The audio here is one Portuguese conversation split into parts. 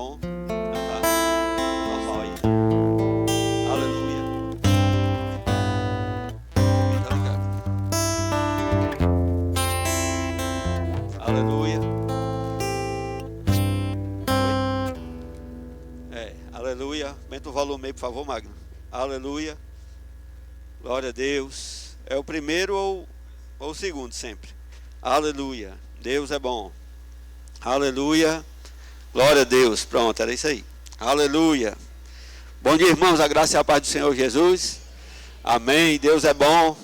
som. Tá normal aí. Aleluia. Tá ligado? Aleluia. Oi? Aleluia. Aumenta o volume aí, por favor, Magno. Aleluia. Glória a Deus. É o primeiro ou o segundo sempre. Aleluia. Deus é bom. Aleluia. Glória a Deus. Pronto, era isso aí. Aleluia. Bom dia, irmãos. A graça e a paz do Senhor Jesus. Amém. Deus é bom.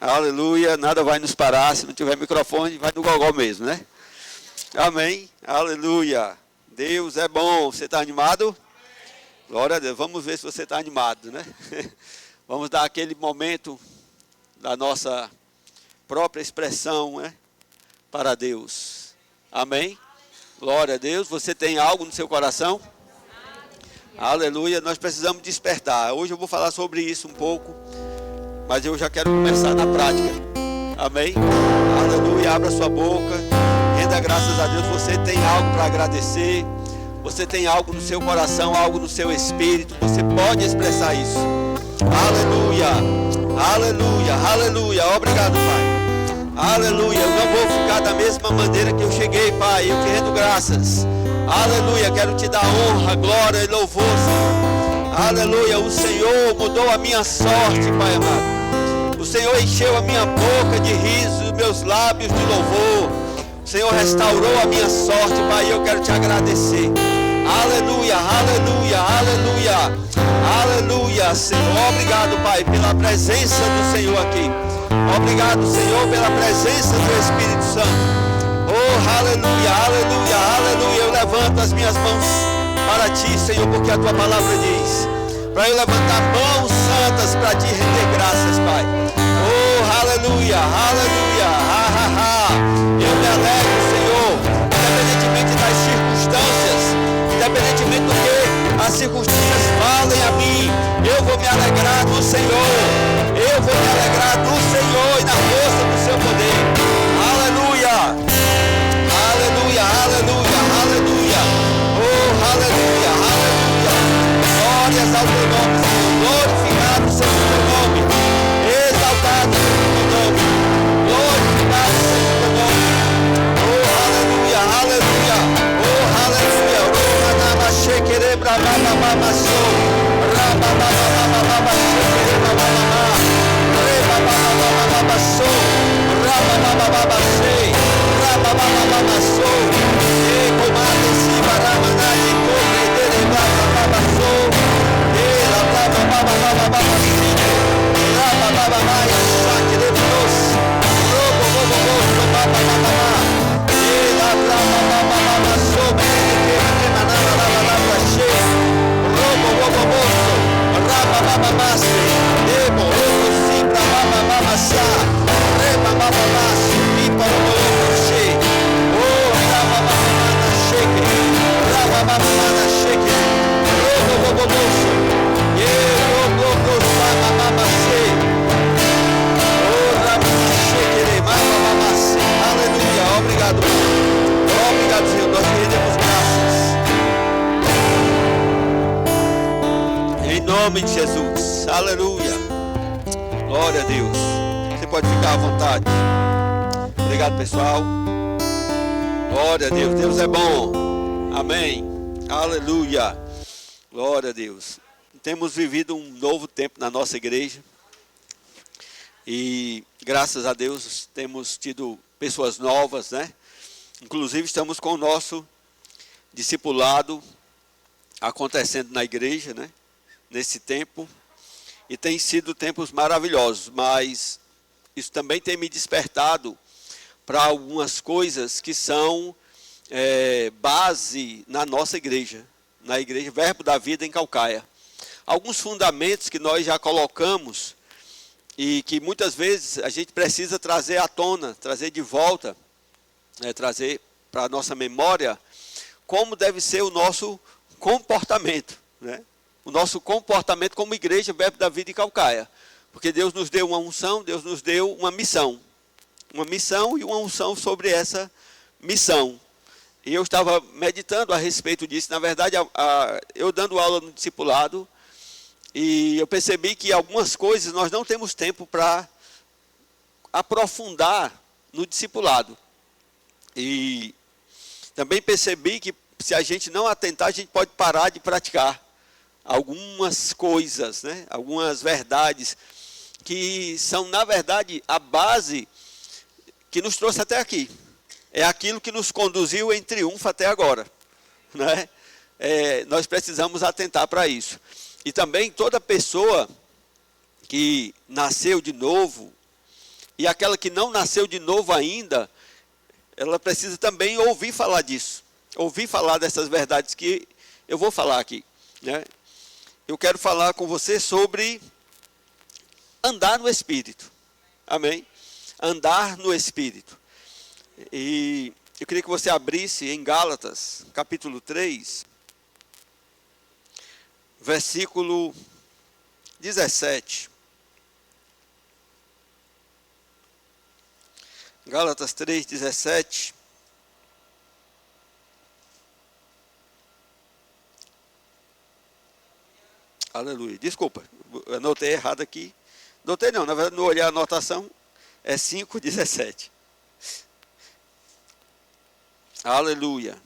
Aleluia. Nada vai nos parar. Se não tiver microfone, vai no gogó mesmo, né? Amém. Aleluia. Deus é bom. Você está animado? Glória a Deus. Vamos ver se você está animado, né? Vamos dar aquele momento da nossa própria expressão, né? Para Deus. Amém? Glória a Deus. Você tem algo no seu coração? Aleluia. Nós precisamos despertar. Hoje eu vou falar sobre isso um pouco, mas eu já quero começar na prática. Amém? Aleluia. Abra sua boca. Renda graças a Deus. Você tem algo para agradecer. Você tem algo no seu coração, algo no seu espírito. Você pode expressar isso. Aleluia. Aleluia. Aleluia. Obrigado, Pai. Aleluia, eu não vou ficar da mesma maneira que eu cheguei, Pai. Eu te rendo graças. Aleluia, quero te dar honra, glória e louvor, Senhor. Aleluia, o Senhor mudou a minha sorte, Pai amado. O Senhor encheu a minha boca de riso, meus lábios de louvor. O Senhor restaurou a minha sorte, Pai, e eu quero te agradecer. Aleluia, aleluia, aleluia. Aleluia, Senhor. Obrigado, Pai, pela presença do Senhor aqui. Obrigado, Senhor, pela presença do Espírito Santo. Oh, aleluia, aleluia, aleluia. Eu levanto as minhas mãos para ti, Senhor, porque a tua palavra diz para eu levantar mãos santas para te render graças, Pai. Oh, aleluia, aleluia, ha, ha, ha. Eu me alegro, Senhor, independentemente das circunstâncias, independentemente do que as circunstâncias falem a mim, eu vou me alegrar no Senhor. Eu vou me alegrar no Senhor e na força do seu poder. Aleluia. Aleluia, aleluia, aleluia. Oh, aleluia, aleluia. Glórias ao teu nome, Senhor. Glorificado seja o teu nome. Exaltado seja o teu nome. Glorificado seja o teu nome. Oh, aleluia, aleluia. Oh, aleluia. Oh, anama shekere brababa sou. Rabababa shekere brababa. Obrigado, obrigado, Senhor, nós te rendemos graças. Em nome de Jesus, aleluia. Glória a Deus. Você pode ficar à vontade. Obrigado, pessoal. Glória a Deus. Deus é bom. Amém. Aleluia. Glória a Deus. Temos vivido um novo tempo na nossa igreja. E graças a Deus temos tido pessoas novas, né? Inclusive estamos com o nosso discipulado acontecendo na igreja, né? Nesse tempo. E tem sido tempos maravilhosos, mas isso também tem me despertado para algumas coisas que são base na nossa igreja, na igreja Verbo da Vida em Caucaia. Alguns fundamentos que nós já colocamos e que muitas vezes a gente precisa trazer à tona, trazer de volta, trazer para a nossa memória como deve ser o nosso comportamento, né? O nosso comportamento como igreja Verbo da Vida em Caucaia. Porque Deus nos deu uma unção, Deus nos deu uma missão e uma unção sobre essa missão. E eu estava meditando a respeito disso. Na verdade, eu dando aula no discipulado, e eu percebi que algumas coisas nós não temos tempo para aprofundar no discipulado. E também percebi que se a gente não atentar, a gente pode parar de praticar algumas coisas, né? Algumas verdades que são, na verdade, a base que nos trouxe até aqui. É aquilo que nos conduziu em triunfo até agora, né? Nós precisamos atentar para isso. E também toda pessoa que nasceu de novo, e aquela que não nasceu de novo ainda, ela precisa também ouvir falar disso. Ouvir falar dessas verdades que eu vou falar aqui, né? Eu quero falar com você sobre andar no Espírito. Amém? Andar no Espírito. E eu queria que você abrisse em Gálatas, capítulo 3, versículo 17. Gálatas 3, 17. Aleluia. Desculpa, anotei errado aqui. Anotei não, na verdade, não olhei a anotação. É 5, 17. Aleluia.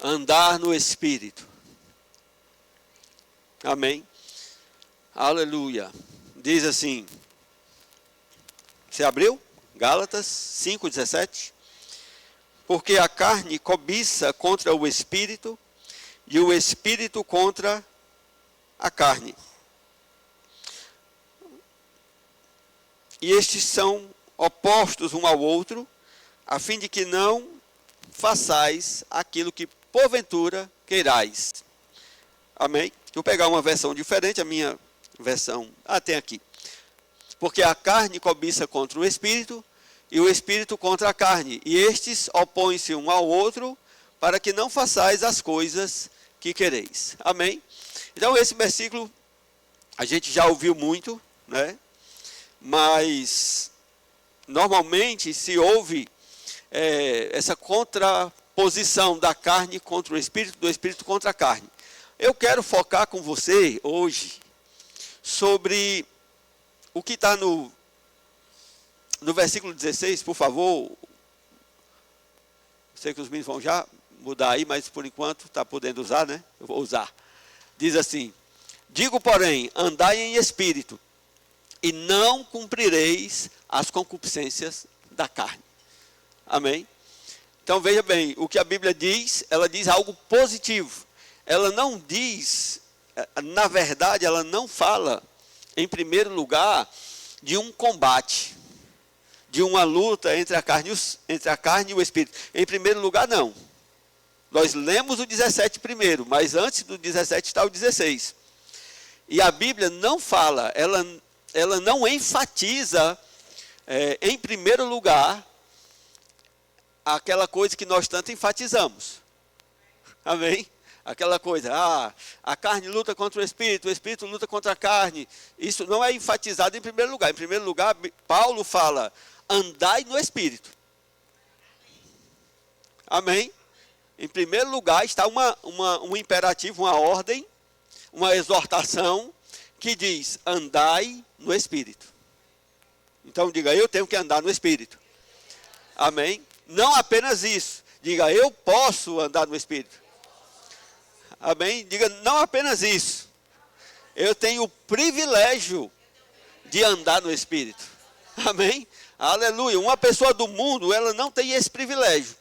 Andar no Espírito. Amém. Aleluia. Diz assim. Você abriu? Gálatas 5, 17. Porque a carne cobiça contra o Espírito, e o Espírito contra a carne. E estes são opostos um ao outro, a fim de que não façais aquilo que porventura queirais. Amém? Vou pegar uma versão diferente, a minha versão, tem aqui. Porque a carne cobiça contra o Espírito, e o Espírito contra a carne. E estes opõem-se um ao outro, para que não façais as coisas que quereis. Amém? Então esse versículo, a gente já ouviu muito, né? Mas, normalmente se ouve essa contraposição da carne contra o Espírito, do Espírito contra a carne. Eu quero focar com você hoje sobre o que está no versículo 16, por favor. Sei que os meninos vão já mudar aí, mas por enquanto está podendo usar, né? Eu vou usar. Diz assim: digo, porém, andai em espírito, e não cumprireis as concupiscências da carne. Amém? Então veja bem, o que a Bíblia diz, ela diz algo positivo. Ela não diz, na verdade, ela não fala, em primeiro lugar, de um combate, de uma luta entre a carne e o Espírito. Em primeiro lugar, não. Nós lemos o 17 primeiro, mas antes do 17 está o 16. E a Bíblia não fala, ela não enfatiza, em primeiro lugar, aquela coisa que nós tanto enfatizamos. Amém? Aquela coisa, a carne luta contra o Espírito luta contra a carne. Isso não é enfatizado em primeiro lugar. Em primeiro lugar, Paulo fala, andai no Espírito. Amém? Em primeiro lugar está um imperativo, uma ordem, uma exortação que diz, andai no Espírito. Então diga, eu tenho que andar no Espírito. Amém? Não apenas isso. Diga, eu posso andar no Espírito. Amém? Diga, não apenas isso. Eu tenho o privilégio de andar no Espírito. Amém? Aleluia. Uma pessoa do mundo, ela não tem esse privilégio.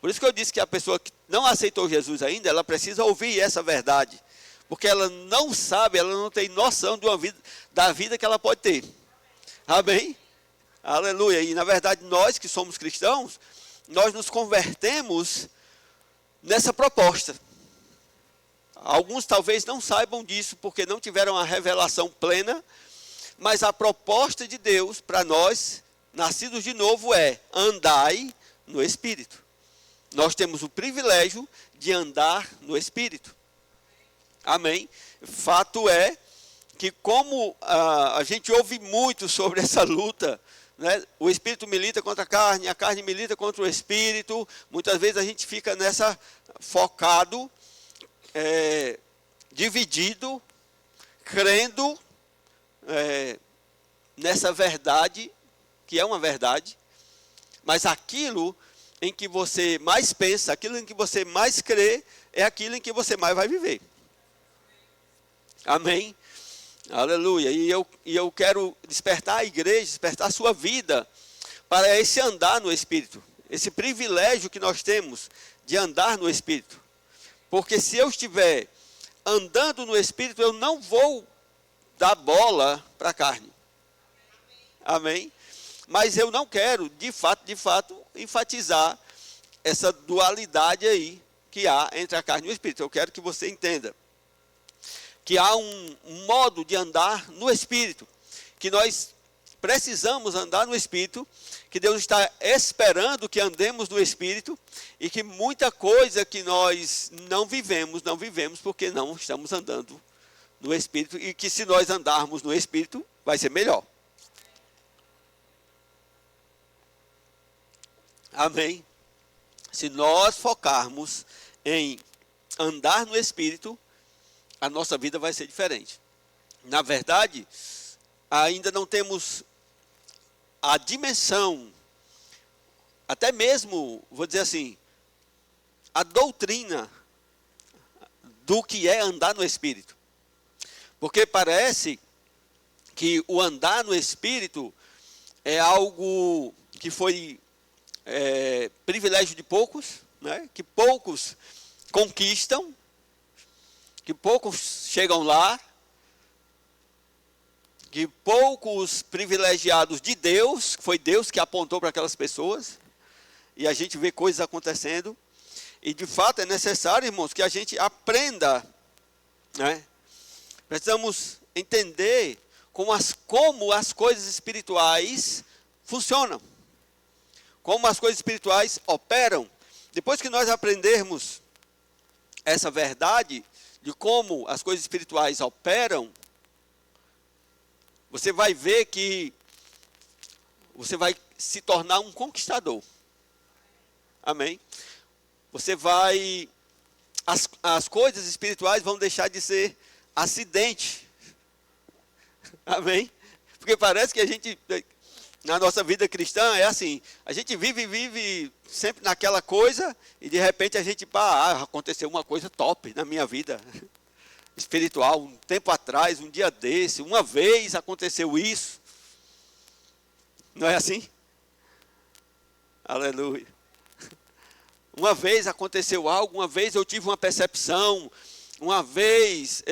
Por isso que eu disse que a pessoa que não aceitou Jesus ainda, ela precisa ouvir essa verdade. Porque ela não sabe, ela não tem noção da vida que ela pode ter. Amém? Aleluia. E na verdade, nós que somos cristãos, nós nos convertemos nessa proposta. Alguns talvez não saibam disso, porque não tiveram a revelação plena, mas a proposta de Deus para nós, nascidos de novo, é andai no Espírito. Nós temos o privilégio de andar no Espírito. Amém? Fato é que como a gente ouve muito sobre essa luta né? O espírito milita contra a carne milita contra o espírito. Muitas vezes a gente fica nessa focado, dividido, crendo nessa verdade, que é uma verdade, mas aquilo em que você mais pensa, aquilo em que você mais crê, é aquilo em que você mais vai viver. Amém? Aleluia. E eu quero despertar a igreja, despertar a sua vida para esse andar no Espírito, esse privilégio que nós temos de andar no Espírito. Porque se eu estiver andando no Espírito, eu não vou dar bola para a carne. Amém? Mas eu não quero, de fato, enfatizar essa dualidade aí que há entre a carne e o Espírito. Eu quero que você entenda que há um modo de andar no Espírito, que nós precisamos andar no Espírito, que Deus está esperando que andemos no Espírito, e que muita coisa que nós não vivemos porque não estamos andando no Espírito, e que se nós andarmos no Espírito, vai ser melhor. Amém? Se nós focarmos em andar no Espírito, a nossa vida vai ser diferente. Na verdade, ainda não temos a dimensão, até mesmo, vou dizer assim, a doutrina do que é andar no Espírito. Porque parece que o andar no Espírito é algo que foi privilégio de poucos, né? Que poucos conquistam, que poucos chegam lá, que poucos privilegiados de Deus, foi Deus que apontou para aquelas pessoas, e a gente vê coisas acontecendo, e de fato é necessário, irmãos, que a gente aprenda, né? Precisamos entender como as coisas espirituais funcionam, como as coisas espirituais operam. Depois que nós aprendermos essa verdade de como as coisas espirituais operam, você vai ver que você vai se tornar um conquistador. Amém? Você vai... As coisas espirituais vão deixar de ser acidente. Amém? Porque parece que a gente, na nossa vida cristã, é assim, a gente vive sempre naquela coisa, e de repente a gente, aconteceu uma coisa top na minha vida espiritual, um tempo atrás, um dia desse, uma vez aconteceu isso. Não é assim? Aleluia. Uma vez aconteceu algo, uma vez eu tive uma percepção, uma vez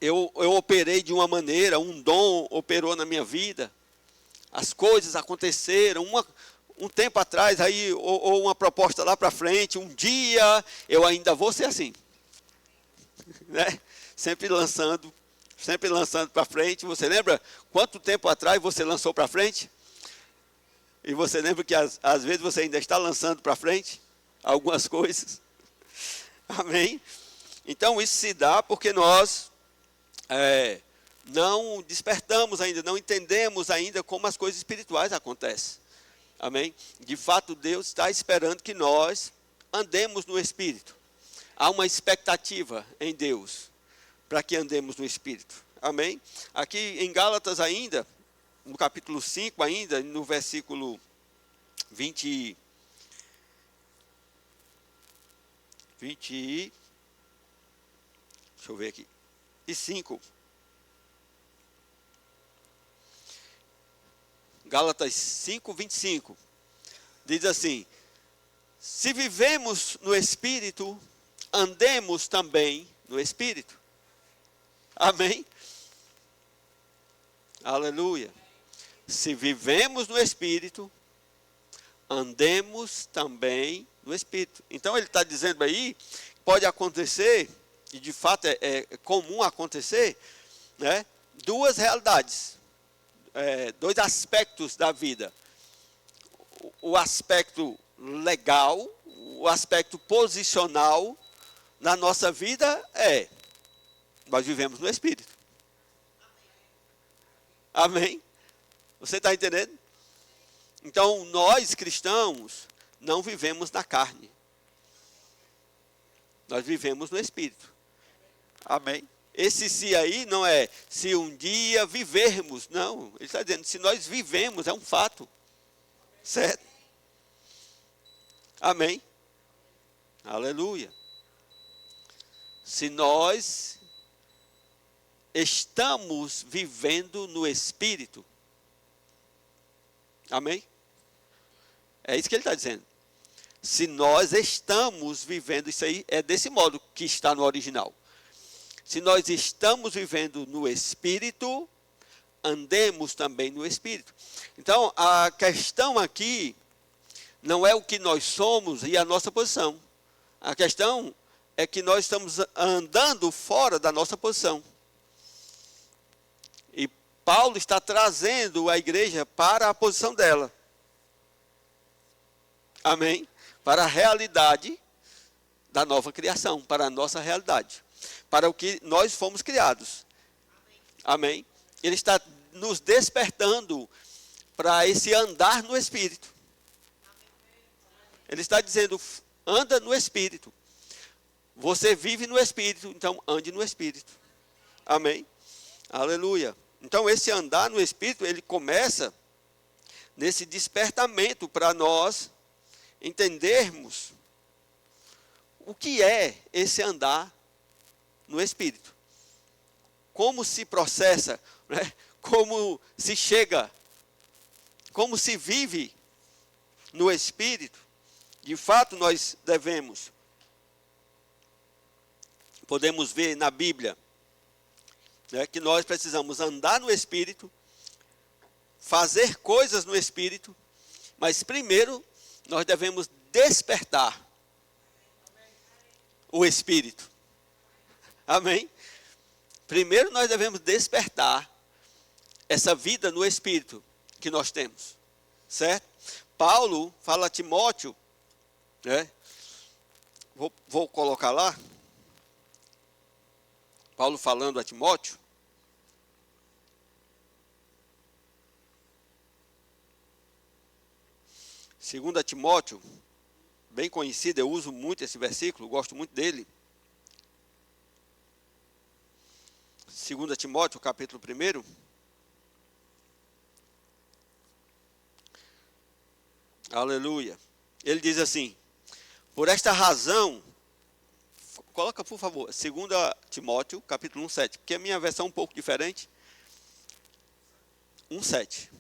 eu operei de uma maneira, um dom operou na minha vida. As coisas aconteceram, um tempo atrás, aí, ou uma proposta lá para frente, um dia eu ainda vou ser assim. Né? Sempre lançando para frente. Você lembra quanto tempo atrás você lançou para frente? E você lembra que às vezes você ainda está lançando para frente algumas coisas. Amém? Então isso se dá porque nós não despertamos ainda, não entendemos ainda como as coisas espirituais acontecem. Amém? De fato, Deus está esperando que nós andemos no Espírito. Há uma expectativa em Deus para que andemos no Espírito. Amém? Aqui em Gálatas ainda, no capítulo 5 ainda, no versículo 20, deixa eu ver aqui, e 5. Gálatas 5, 25. Diz assim: se vivemos no Espírito, andemos também no Espírito. Amém? Aleluia. Se vivemos no Espírito, andemos também no Espírito. Então ele está dizendo aí, pode acontecer, e de fato é comum acontecer, né, duas realidades, dois aspectos da vida. O aspecto legal, o aspecto posicional na nossa vida nós vivemos no Espírito. Amém? Você está entendendo? Então, nós cristãos não vivemos na carne. Nós vivemos no Espírito. Amém? Esse se aí não é se um dia vivermos. Não, ele está dizendo, se nós vivemos, é um fato. Certo? Amém? Aleluia. Se nós estamos vivendo no Espírito. Amém? É isso que ele está dizendo. Se nós estamos vivendo, isso aí é desse modo que está no original. Se nós estamos vivendo no Espírito, andemos também no Espírito. Então, a questão aqui não é o que nós somos e a nossa posição. A questão é que nós estamos andando fora da nossa posição. E Paulo está trazendo a igreja para a posição dela. Amém? Para a realidade da nova criação, para a nossa realidade. Para o que nós fomos criados. Amém? Ele está nos despertando para esse andar no Espírito. Ele está dizendo, anda no Espírito. Você vive no Espírito, então ande no Espírito. Amém? Aleluia. Então esse andar no Espírito, ele começa nesse despertamento para nós entendermos o que é esse andar no Espírito. Como se processa, né? Como se chega, como se vive no Espírito. De fato, nós podemos ver na Bíblia, né, que nós precisamos andar no Espírito, fazer coisas no Espírito, mas primeiro nós devemos despertar o Espírito. Amém? Primeiro nós devemos despertar essa vida no Espírito que nós temos. Certo? Paulo fala a Timóteo, né? Vou colocar lá. Paulo falando a Timóteo. Segunda Timóteo, bem conhecido, eu uso muito esse versículo, gosto muito dele. 2 Timóteo, capítulo 1. Aleluia. Ele diz assim, por esta razão, coloca por favor, 2 Timóteo, capítulo 1, 7, porque a minha versão é um pouco diferente. 1, 7.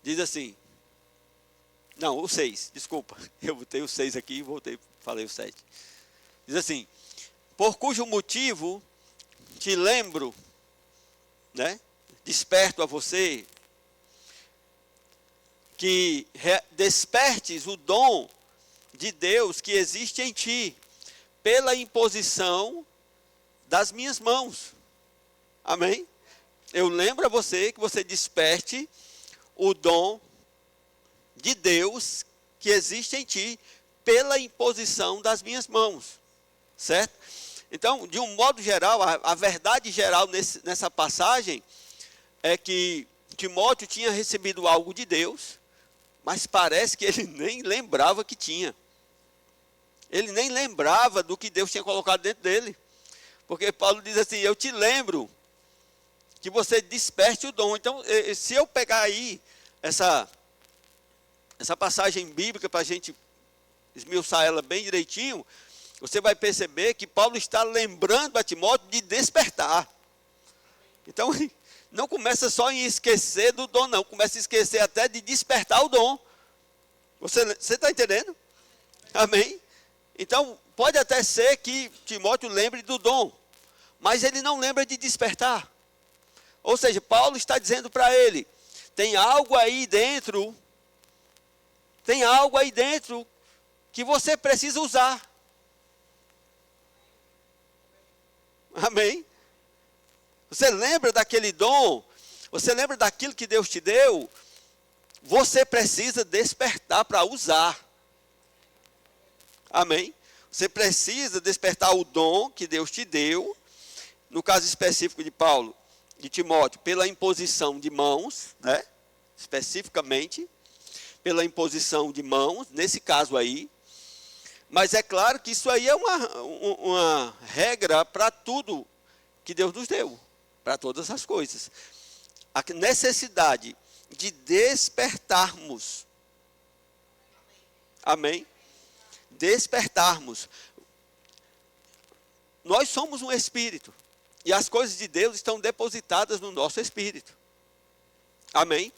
Diz assim, não, o 6, desculpa, eu botei o 6 aqui e falei o 7. Diz assim, por cujo motivo te lembro, né, desperto a você, que despertes o dom de Deus que existe em ti, pela imposição das minhas mãos. Amém? Eu lembro a você que você desperte o dom de Deus que existe em ti, pela imposição das minhas mãos. Certo? Então, de um modo geral, a verdade geral nessa passagem é que Timóteo tinha recebido algo de Deus, mas parece que ele nem lembrava que tinha. Ele nem lembrava do que Deus tinha colocado dentro dele. Porque Paulo diz assim, eu te lembro que você desperte o dom. Então, se eu pegar aí essa passagem bíblica para a gente esmiuçar ela bem direitinho, você vai perceber que Paulo está lembrando a Timóteo de despertar. Então, não começa só em esquecer do dom, não. Começa a esquecer até de despertar o dom. Você está entendendo? Amém? Então, pode até ser que Timóteo lembre do dom, mas ele não lembra de despertar. Ou seja, Paulo está dizendo para ele, tem algo aí dentro que você precisa usar. Amém? Você lembra daquele dom? Você lembra daquilo que Deus te deu? Você precisa despertar para usar. Amém? Você precisa despertar o dom que Deus te deu, no caso específico de Paulo, de Timóteo, pela imposição de mãos, né? especificamente, pela imposição de mãos, nesse caso aí. Mas é claro que isso aí é uma regra para tudo que Deus nos deu, para todas as coisas. A necessidade de despertarmos. Amém? Despertarmos. Nós somos um espírito. E as coisas de Deus estão depositadas no nosso espírito. Amém?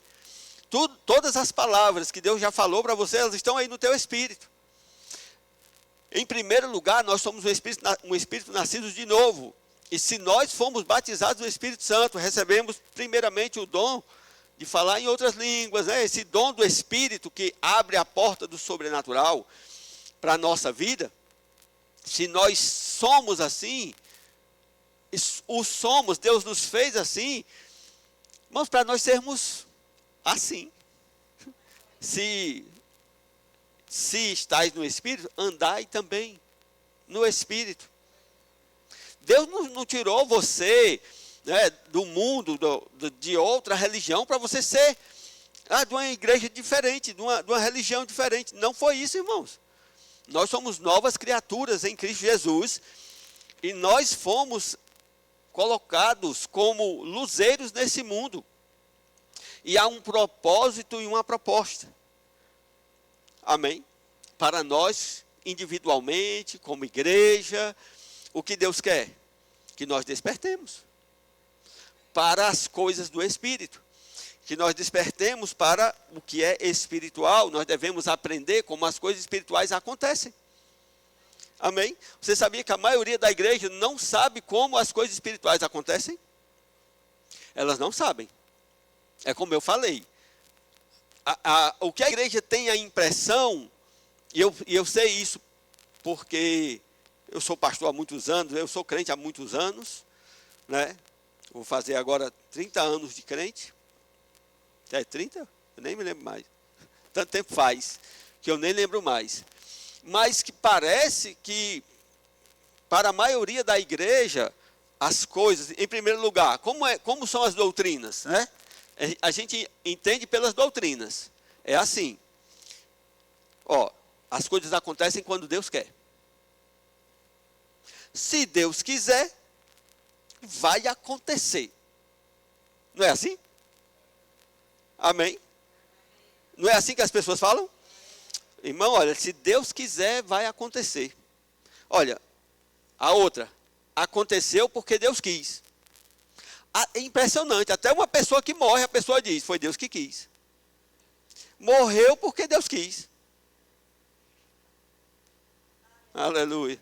Todas as palavras que Deus já falou para você, elas estão aí no teu espírito. Em primeiro lugar, nós somos um espírito nascido de novo. E se nós fomos batizados no Espírito Santo, recebemos primeiramente o dom de falar em outras línguas, né? Esse dom do Espírito que abre a porta do sobrenatural para a nossa vida. Se nós somos assim, o somos, Deus nos fez assim, irmãos, para nós sermos assim. Se estáis no Espírito, andai também no Espírito. Deus não tirou você, né, do mundo, de outra religião, para você ser de uma igreja diferente, de uma religião diferente. Não foi isso, irmãos. Nós somos novas criaturas em Cristo Jesus, e nós fomos colocados como luzeiros nesse mundo. E há um propósito e uma proposta. Amém? Para nós, individualmente, como igreja, o que Deus quer? Que nós despertemos para as coisas do Espírito. Que nós despertemos para o que é espiritual. Nós devemos aprender como as coisas espirituais acontecem. Amém? Você sabia que a maioria da igreja não sabe como as coisas espirituais acontecem? Elas não sabem. É como eu falei. O que a igreja tem a impressão, e eu sei isso porque eu sou pastor há muitos anos, eu sou crente há muitos anos, né? Vou fazer agora 30 anos de crente. É 30? Eu nem me lembro mais. Tanto tempo faz, que eu nem lembro mais. Mas que parece que, para a maioria da igreja, as coisas, em primeiro lugar, como são as doutrinas, né? A gente entende pelas doutrinas. É assim. As coisas acontecem quando Deus quer. Se Deus quiser, vai acontecer. Não é assim? Amém? Não é assim que as pessoas falam? Irmão, olha, se Deus quiser, vai acontecer. Olha, a outra, aconteceu porque Deus quis. É impressionante, até uma pessoa que morre, a pessoa diz, foi Deus que quis. Morreu porque Deus quis. Aleluia.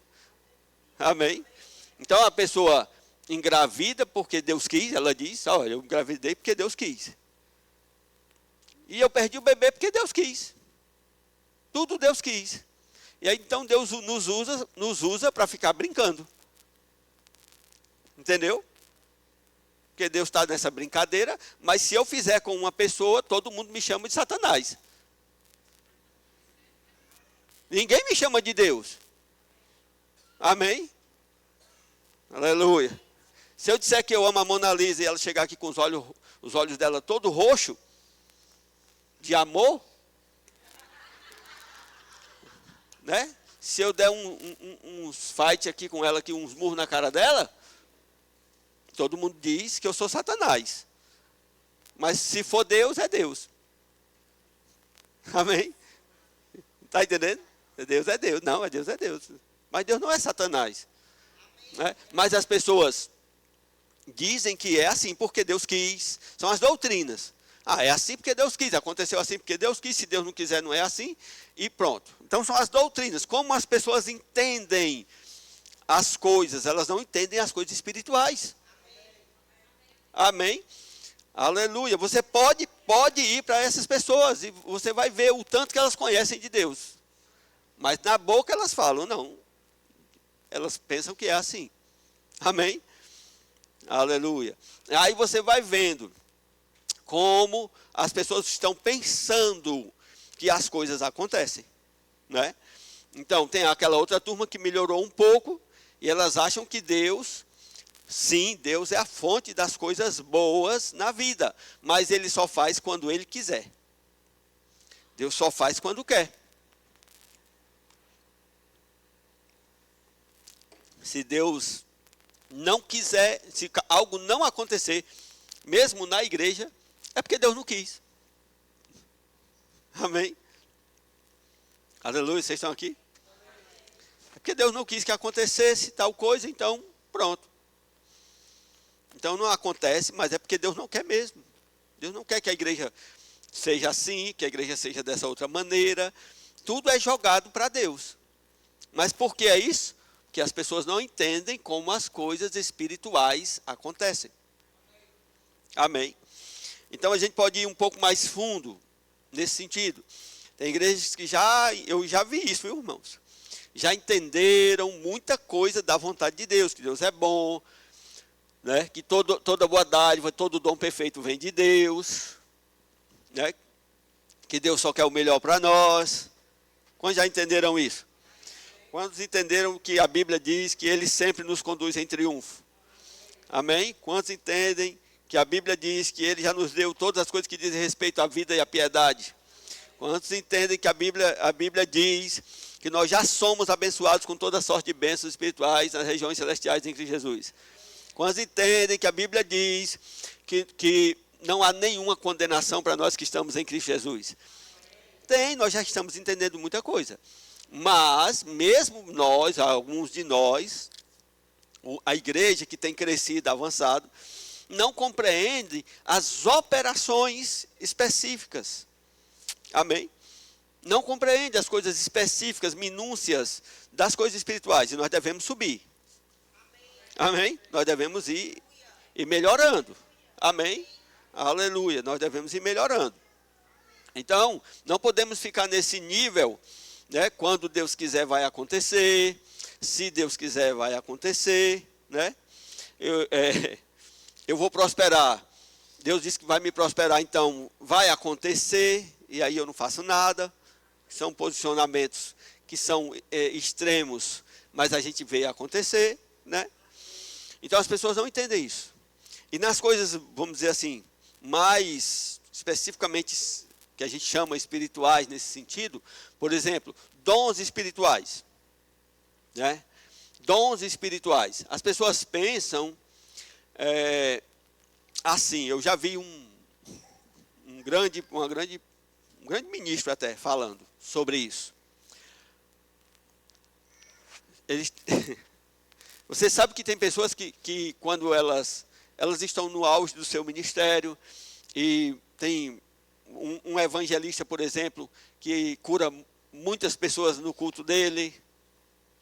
Amém. Então a pessoa engravida porque Deus quis, ela diz, olha, eu engravidei porque Deus quis. E eu perdi o bebê porque Deus quis. Tudo Deus quis. E aí então Deus nos usa para ficar brincando. Entendeu? Porque Deus está nessa brincadeira, mas se eu fizer com uma pessoa, todo mundo me chama de Satanás. Ninguém me chama de Deus. Amém? Aleluia. Se eu disser que eu amo a Mona Lisa e ela chegar aqui com os olhos dela todo roxo, de amor, né? Se eu der uns fight aqui com ela, aqui, uns murros na cara dela, todo mundo diz que eu sou Satanás. Mas se for Deus, é Deus. Amém? Está entendendo? Deus é Deus. Não, Deus é Deus. Mas Deus não é Satanás. Né? Mas as pessoas dizem que é assim porque Deus quis. São as doutrinas. É assim porque Deus quis. Aconteceu assim porque Deus quis. Se Deus não quiser, não é assim. E pronto. Então são as doutrinas. Como as pessoas entendem as coisas. Elas não entendem as coisas espirituais. Amém? Aleluia. Você pode ir para essas pessoas. E você vai ver o tanto que elas conhecem de Deus. Mas na boca elas falam, não. Elas pensam que é assim. Amém? Aleluia. Aí você vai vendo como as pessoas estão pensando que as coisas acontecem. Né? Então, tem aquela outra turma que melhorou um pouco e elas acham que Deus Sim, Deus é a fonte das coisas boas na vida, mas Ele só faz quando Ele quiser. Deus só faz quando quer. Se Deus não quiser, se algo não acontecer, mesmo na igreja, é porque Deus não quis. Amém? Aleluia, vocês estão aqui? É porque Deus não quis que acontecesse tal coisa, então pronto. Então não acontece, mas é porque Deus não quer mesmo. Deus não quer que a igreja seja assim, que a igreja seja dessa outra maneira. Tudo é jogado para Deus. Mas por que é isso? Porque as pessoas não entendem como as coisas espirituais acontecem. Amém? Então a gente pode ir um pouco mais fundo nesse sentido. Tem igrejas que eu já vi isso, viu, irmãos? Já entenderam muita coisa da vontade de Deus, que Deus é bom, né? Que toda boa dádiva, todo dom perfeito vem de Deus, né? Que Deus só quer o melhor para nós. Quantos já entenderam isso? Quantos entenderam que a Bíblia diz que Ele sempre nos conduz em triunfo? Amém? Quantos entendem que a Bíblia diz que Ele já nos deu todas as coisas que dizem respeito à vida e à piedade? Quantos entendem que a Bíblia diz que nós já somos abençoados com toda sorte de bênçãos espirituais nas regiões celestiais em Cristo Jesus? Quantos entendem que a Bíblia diz que não há nenhuma condenação para nós que estamos em Cristo Jesus? Tem, nós já estamos entendendo muita coisa. Mas, mesmo nós, alguns de nós, a igreja que tem crescido, avançado, não compreende as operações específicas. Amém? Não compreende as coisas específicas, minúcias das coisas espirituais. E nós devemos subir. Amém? Nós devemos ir melhorando. Amém? Aleluia. Nós devemos ir melhorando. Então, não podemos ficar nesse nível, né? Quando Deus quiser vai acontecer. Se Deus quiser vai acontecer, né? Eu vou prosperar. Deus disse que vai me prosperar, então vai acontecer. E aí eu não faço nada. São posicionamentos que são extremos, mas a gente vê acontecer, né? Então as pessoas não entendem isso. E nas coisas, vamos dizer assim, mais especificamente que a gente chama espirituais nesse sentido, por exemplo, dons espirituais, né? Dons espirituais. As pessoas pensam assim. Eu já vi um grande ministro até falando sobre isso. Você sabe que tem pessoas que quando elas estão no auge do seu ministério, e tem um evangelista, por exemplo, que cura muitas pessoas no culto dele,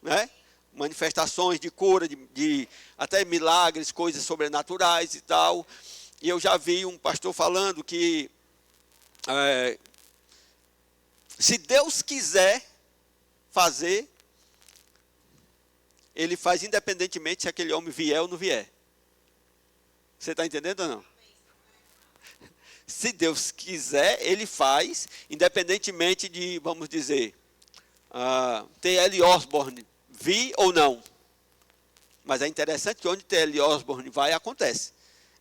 né? Manifestações de cura, de até milagres, coisas sobrenaturais e tal. E eu já vi um pastor falando que se Deus quiser fazer, Ele faz independentemente se aquele homem vier ou não vier. Você está entendendo ou não? Se Deus quiser, Ele faz, independentemente de, vamos dizer, T.L. Osborne vir ou não. Mas é interessante que onde T.L. Osborne vai, acontece.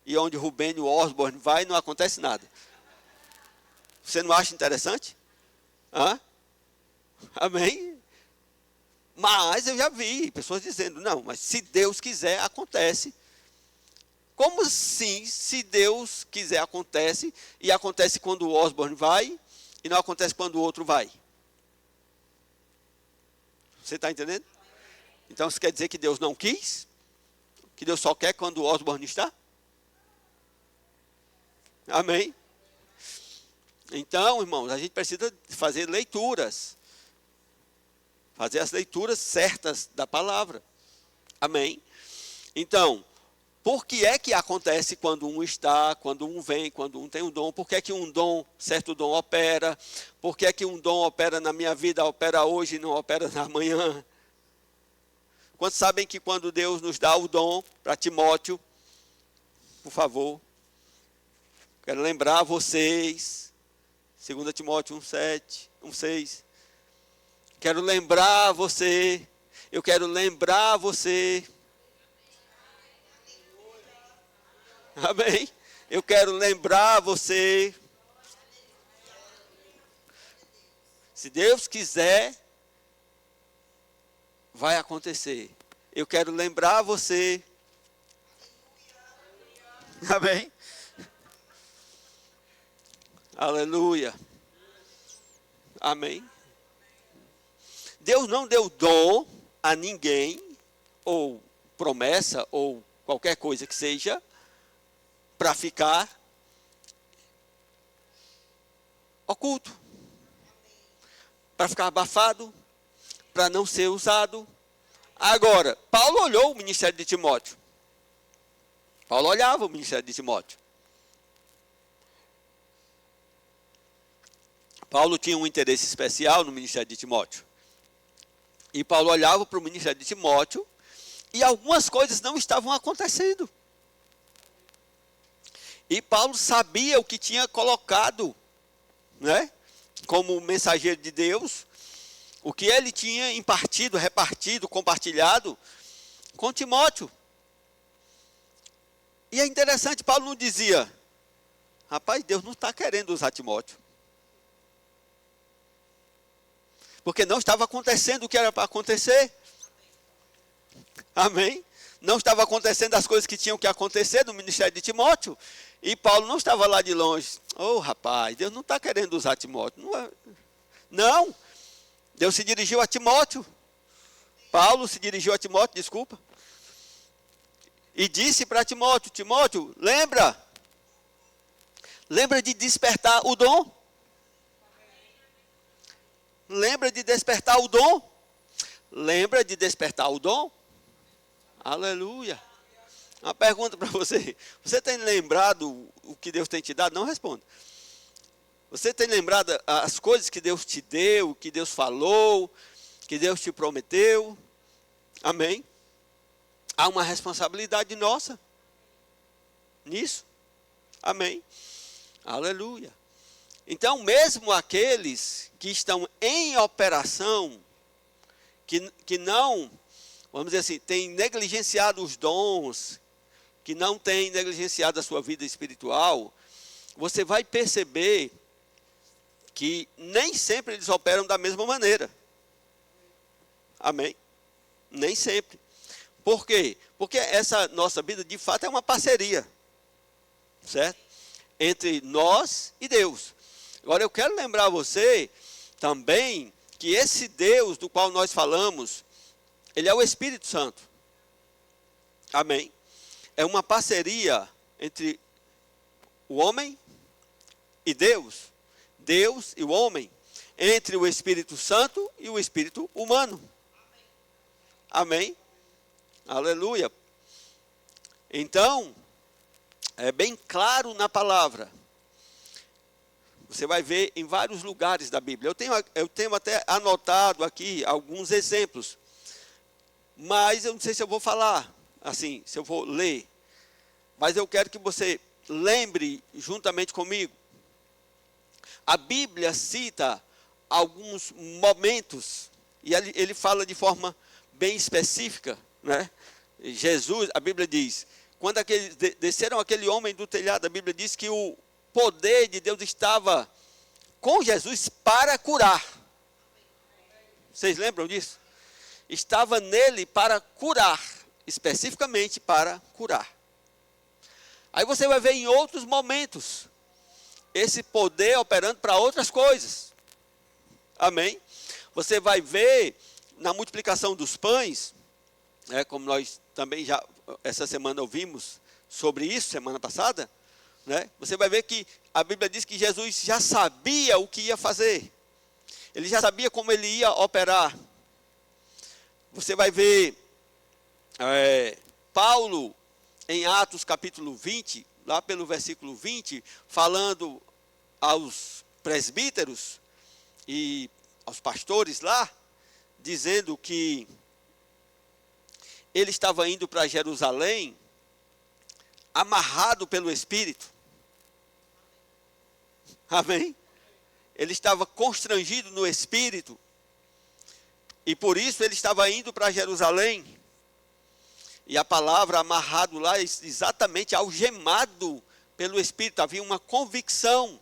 E onde Rubênio Osborne vai, não acontece nada. Você não acha interessante? Amém? Mas eu já vi pessoas dizendo, não, mas se Deus quiser, acontece. Como assim, se Deus quiser, acontece, e acontece quando o Osborne vai, e não acontece quando o outro vai? Você está entendendo? Então, isso quer dizer que Deus não quis? Que Deus só quer quando o Osborne está? Amém? Então, irmãos, a gente precisa fazer leituras. Fazer as leituras certas da palavra. Amém? Então, por que é que acontece quando um está, quando um vem, quando um tem um dom? Por que é que um dom, certo dom opera? Por que é que um dom opera na minha vida, opera hoje e não opera na manhã? Quantos sabem que quando Deus nos dá o dom para Timóteo, por favor, quero lembrar vocês, 2 Timóteo 1,7, 1,6, quero lembrar você, eu quero lembrar você, Amém? Eu quero lembrar você. Se Deus quiser, vai acontecer. Eu quero lembrar você. Amém? Aleluia. Amém? Deus não deu dom a ninguém, ou promessa, ou qualquer coisa que seja, para ficar oculto, para ficar abafado, para não ser usado. Agora, Paulo olhou o ministério de Timóteo. Paulo olhava o ministério de Timóteo. Paulo tinha um interesse especial no ministério de Timóteo. E Paulo olhava para o ministério de Timóteo e algumas coisas não estavam acontecendo. E Paulo sabia o que tinha colocado, né, como mensageiro de Deus, o que ele tinha impartido, repartido, compartilhado com Timóteo. E é interessante, Paulo não dizia, rapaz, Deus não está querendo usar Timóteo. Porque não estava acontecendo o que era para acontecer. Amém? Não estava acontecendo as coisas que tinham que acontecer no ministério de Timóteo. E Paulo não estava lá de longe. Oh, rapaz, Deus não está querendo usar Timóteo. Não. Deus se dirigiu a Timóteo. Paulo se dirigiu a Timóteo, desculpa. E disse para Timóteo, Timóteo, lembra de despertar o dom? Lembra de despertar o dom? Lembra de despertar o dom? Aleluia. Uma pergunta para você. Você tem lembrado o que Deus tem te dado? Não responda. Você tem lembrado as coisas que Deus te deu, que Deus falou, que Deus te prometeu? Amém? Há uma responsabilidade nossa nisso. Amém? Aleluia. Então, mesmo aqueles que estão em operação, que não, vamos dizer assim, têm negligenciado os dons, que não têm negligenciado a sua vida espiritual, você vai perceber que nem sempre eles operam da mesma maneira. Amém? Nem sempre. Por quê? Porque essa nossa vida, de fato, é uma parceria, certo? Entre nós e Deus. Agora, eu quero lembrar você também que esse Deus do qual nós falamos, ele é o Espírito Santo. Amém? É uma parceria entre o homem e Deus. Deus e o homem. Entre o Espírito Santo e o Espírito humano. Amém? Aleluia. Então, é bem claro na palavra. Você vai ver em vários lugares da Bíblia. Eu tenho até anotado aqui alguns exemplos. Mas eu não sei se eu vou falar, assim, se eu vou ler. Mas eu quero que você lembre juntamente comigo. A Bíblia cita alguns momentos, e ele fala de forma bem específica, né? Jesus, a Bíblia diz, quando desceram aquele homem do telhado, a Bíblia diz que o poder de Deus estava com Jesus para curar. Vocês lembram disso? Estava nele para curar, especificamente para curar. Aí você vai ver em outros momentos esse poder operando para outras coisas. Amém? Você vai ver na multiplicação dos pães, como nós também já essa semana ouvimos sobre isso, semana passada, né? Você vai ver que a Bíblia diz que Jesus já sabia o que ia fazer. Ele já sabia como ele ia operar. Você vai ver Paulo em Atos capítulo 20, lá pelo versículo 20, falando aos presbíteros e aos pastores lá, dizendo que ele estava indo para Jerusalém amarrado pelo Espírito. Amém? Ele estava constrangido no Espírito. E por isso ele estava indo para Jerusalém. E a palavra amarrado lá, exatamente algemado pelo Espírito. Havia uma convicção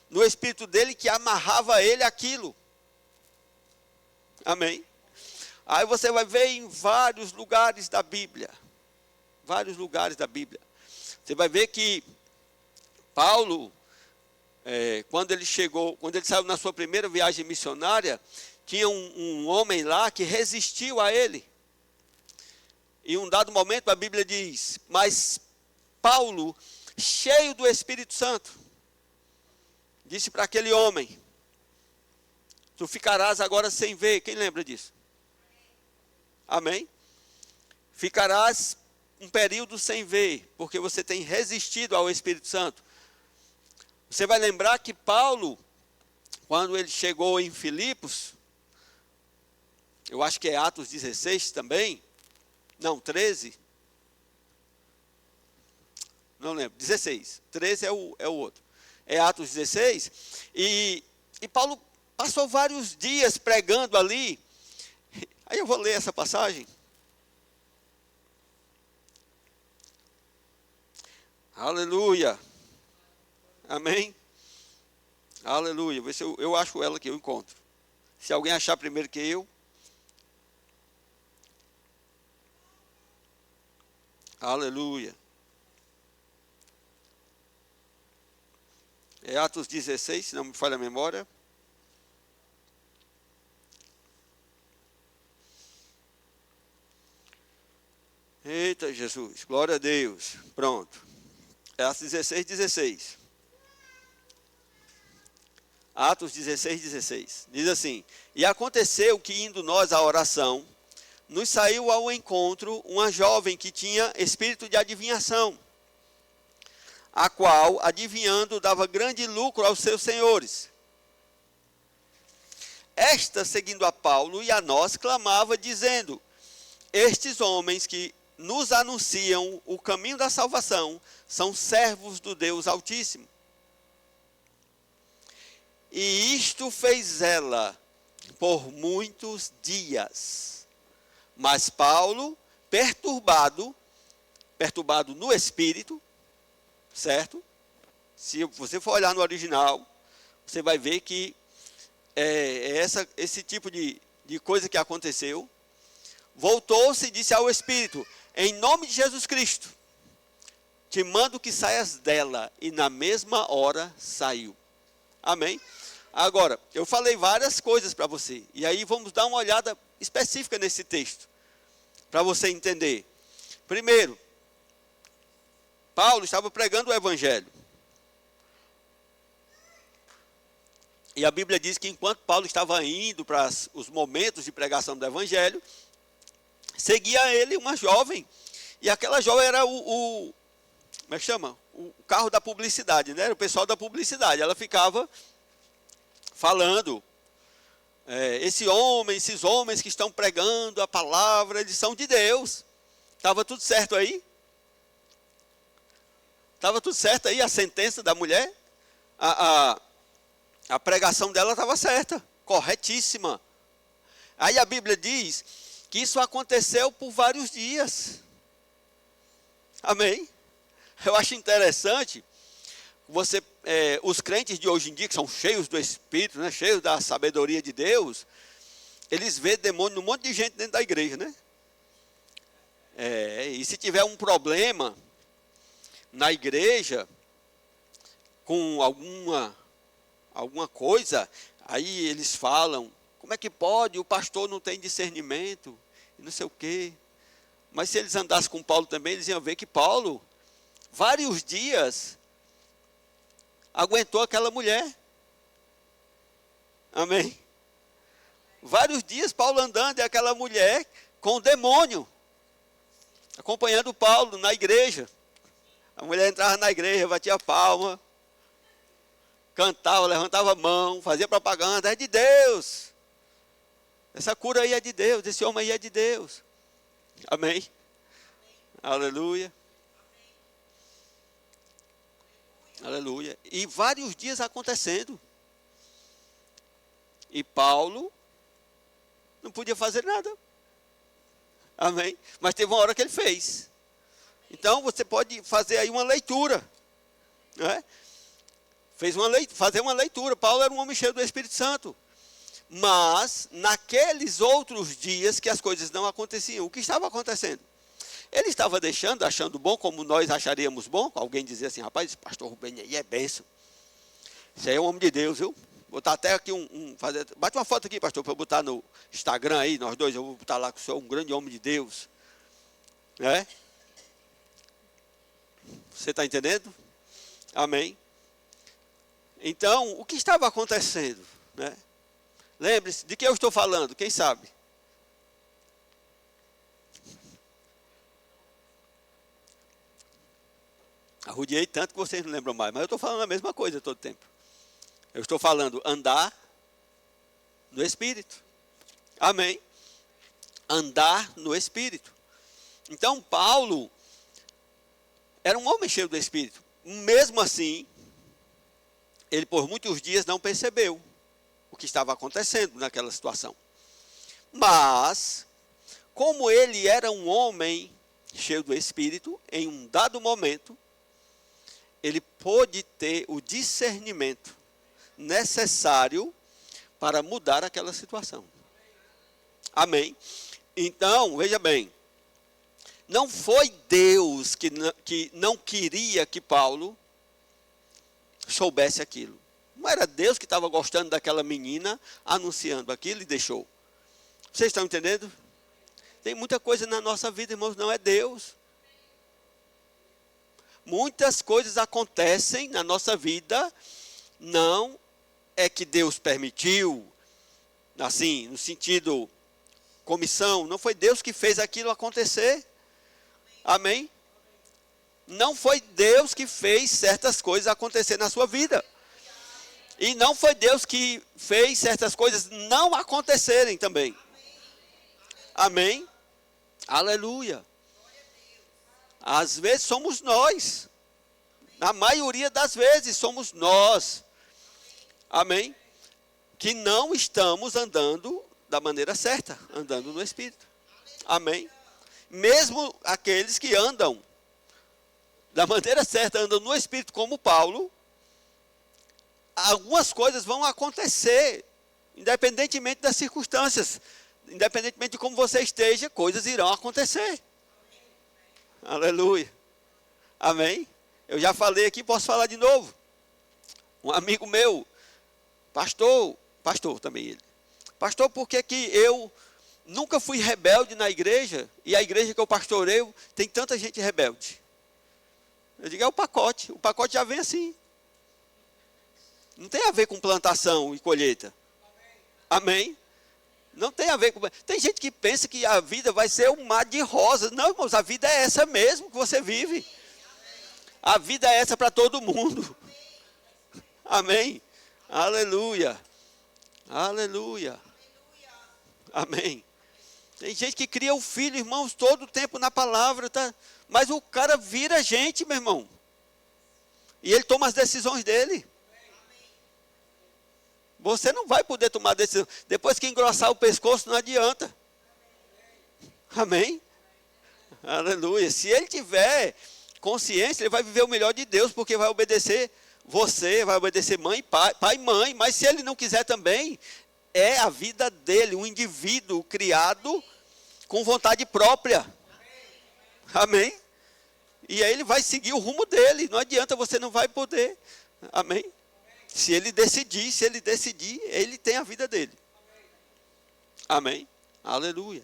no Espírito dele que amarrava ele aquilo. Amém? Aí você vai ver em vários lugares da Bíblia. Vários lugares da Bíblia. Você vai ver que Paulo, quando ele saiu na sua primeira viagem missionária, tinha um homem lá que resistiu a ele. E um dado momento a Bíblia diz, mas Paulo, cheio do Espírito Santo, disse para aquele homem, tu ficarás agora sem ver. Quem lembra disso? Amém? Ficarás um período sem ver, porque você tem resistido ao Espírito Santo. Você vai lembrar que Paulo, quando ele chegou em Filipos, eu acho que é Atos 16 também, não, 13, não lembro, 16, 13 é o outro, é Atos 16, e Paulo passou vários dias pregando ali. Aí eu vou ler essa passagem. Aleluia. Amém. Aleluia. Vê se eu acho ela que eu encontro. Se alguém achar primeiro que eu. Aleluia. É Atos 16, se não me falha a memória. Eita Jesus, glória a Deus. Pronto. É Atos 16, 16. Atos 16, 16. Diz assim: e aconteceu que, indo nós à oração, nos saiu ao encontro uma jovem que tinha espírito de adivinhação, a qual, adivinhando, dava grande lucro aos seus senhores. Esta, seguindo a Paulo e a nós, clamava, dizendo: estes homens que nos anunciam o caminho da salvação são servos do Deus Altíssimo. E isto fez ela por muitos dias. Mas Paulo, perturbado no espírito, certo? Se você for olhar no original, você vai ver que esse tipo de coisa que aconteceu. Voltou-se e disse ao espírito: em nome de Jesus Cristo, te mando que saias dela. E na mesma hora saiu. Amém? Agora, eu falei várias coisas para você. E aí vamos dar uma olhada específica nesse texto, para você entender. Primeiro, Paulo estava pregando o Evangelho. E a Bíblia diz que enquanto Paulo estava indo para os momentos de pregação do Evangelho, seguia ele uma jovem, e aquela jovem era como é que chama? O carro da publicidade, né? Era o pessoal da publicidade. Ela ficava falando, esses homens que estão pregando a palavra, eles são de Deus. Estava tudo certo aí? Estava tudo certo aí a sentença da mulher? A pregação dela estava certa, corretíssima. Aí a Bíblia diz que isso aconteceu por vários dias. Amém? Eu acho interessante, os crentes de hoje em dia, que são cheios do Espírito, né, cheios da sabedoria de Deus, eles veem demônio num monte de gente dentro da igreja, né? E se tiver um problema na igreja, com alguma coisa, aí eles falam: como é que pode? O pastor não tem discernimento, não sei o quê. Mas se eles andassem com Paulo também, eles iam ver que Paulo, vários dias, aguentou aquela mulher. Amém? Vários dias Paulo andando e aquela mulher com o demônio, acompanhando Paulo na igreja. A mulher entrava na igreja, batia palma, cantava, levantava a mão, fazia propaganda: é de Deus. Essa cura aí é de Deus, esse homem aí é de Deus. Amém? Aleluia. Aleluia. E vários dias acontecendo. E Paulo não podia fazer nada. Amém? Mas teve uma hora que ele fez. Então você pode fazer aí uma leitura. Né? Fazer uma leitura. Paulo era um homem cheio do Espírito Santo. Mas naqueles outros dias que as coisas não aconteciam, o que estava acontecendo? Ele estava achando bom, como nós acharíamos bom. Alguém dizia assim, rapaz, esse pastor Rubem aí é bênção. Isso aí é um homem de Deus, viu? Vou botar até aqui bate uma foto aqui, pastor, para eu botar no Instagram aí, nós dois, eu vou botar lá que o senhor é um grande homem de Deus. Né? Você está entendendo? Amém? Então, o que estava acontecendo? Né? Lembre-se, de que eu estou falando? Quem sabe? Arrudiei tanto que vocês não lembram mais, mas eu estou falando a mesma coisa todo tempo. Eu estou falando andar no Espírito. Amém? Andar no Espírito. Então, Paulo era um homem cheio do Espírito. Mesmo assim, ele por muitos dias não percebeu o que estava acontecendo naquela situação. Mas, como ele era um homem cheio do Espírito, em um dado momento, ele pôde ter o discernimento necessário para mudar aquela situação. Amém? Então, veja bem, não foi Deus que não queria que Paulo soubesse aquilo. Não era Deus que estava gostando daquela menina, anunciando aquilo e deixou. Vocês estão entendendo? Tem muita coisa na nossa vida, irmãos, não é Deus. Muitas coisas acontecem na nossa vida, não é que Deus permitiu, assim, no sentido comissão, não foi Deus que fez aquilo acontecer. Amém? Não foi Deus que fez certas coisas acontecer na sua vida. E não foi Deus que fez certas coisas não acontecerem também. Amém? Aleluia. Às vezes somos nós. Na maioria das vezes somos nós. Amém? Que não estamos andando da maneira certa, andando no Espírito. Amém? Mesmo aqueles que andam da maneira certa, andam no Espírito como Paulo, algumas coisas vão acontecer, independentemente das circunstâncias, independentemente de como você esteja, coisas irão acontecer. Aleluia. Amém? Eu já falei aqui, posso falar de novo. Um amigo meu, pastor também ele. Pastor, por que eu nunca fui rebelde na igreja, e a igreja que eu pastoreio tem tanta gente rebelde? Eu digo, é o pacote já vem assim. Não tem a ver com plantação e colheita. Amém? Não tem a ver com... Tem gente que pensa que a vida vai ser um mar de rosas. Não, irmãos, a vida é essa mesmo que você vive. A vida é essa para todo mundo. Amém? Aleluia. Aleluia. Amém. Tem gente que cria o filho, irmãos, todo o tempo na palavra, tá? Mas o cara vira gente, meu irmão. E ele toma as decisões dele. Você não vai poder tomar decisão. Depois que engrossar o pescoço, não adianta. Amém? Aleluia. Se ele tiver consciência, ele vai viver o melhor de Deus, porque vai obedecer você, vai obedecer mãe, pai e mãe. Mas se ele não quiser também, é a vida dele, um indivíduo criado com vontade própria. Amém? E aí ele vai seguir o rumo dele. Não adianta, você não vai poder. Amém? Se ele decidir, ele tem a vida dele. Amém? Aleluia.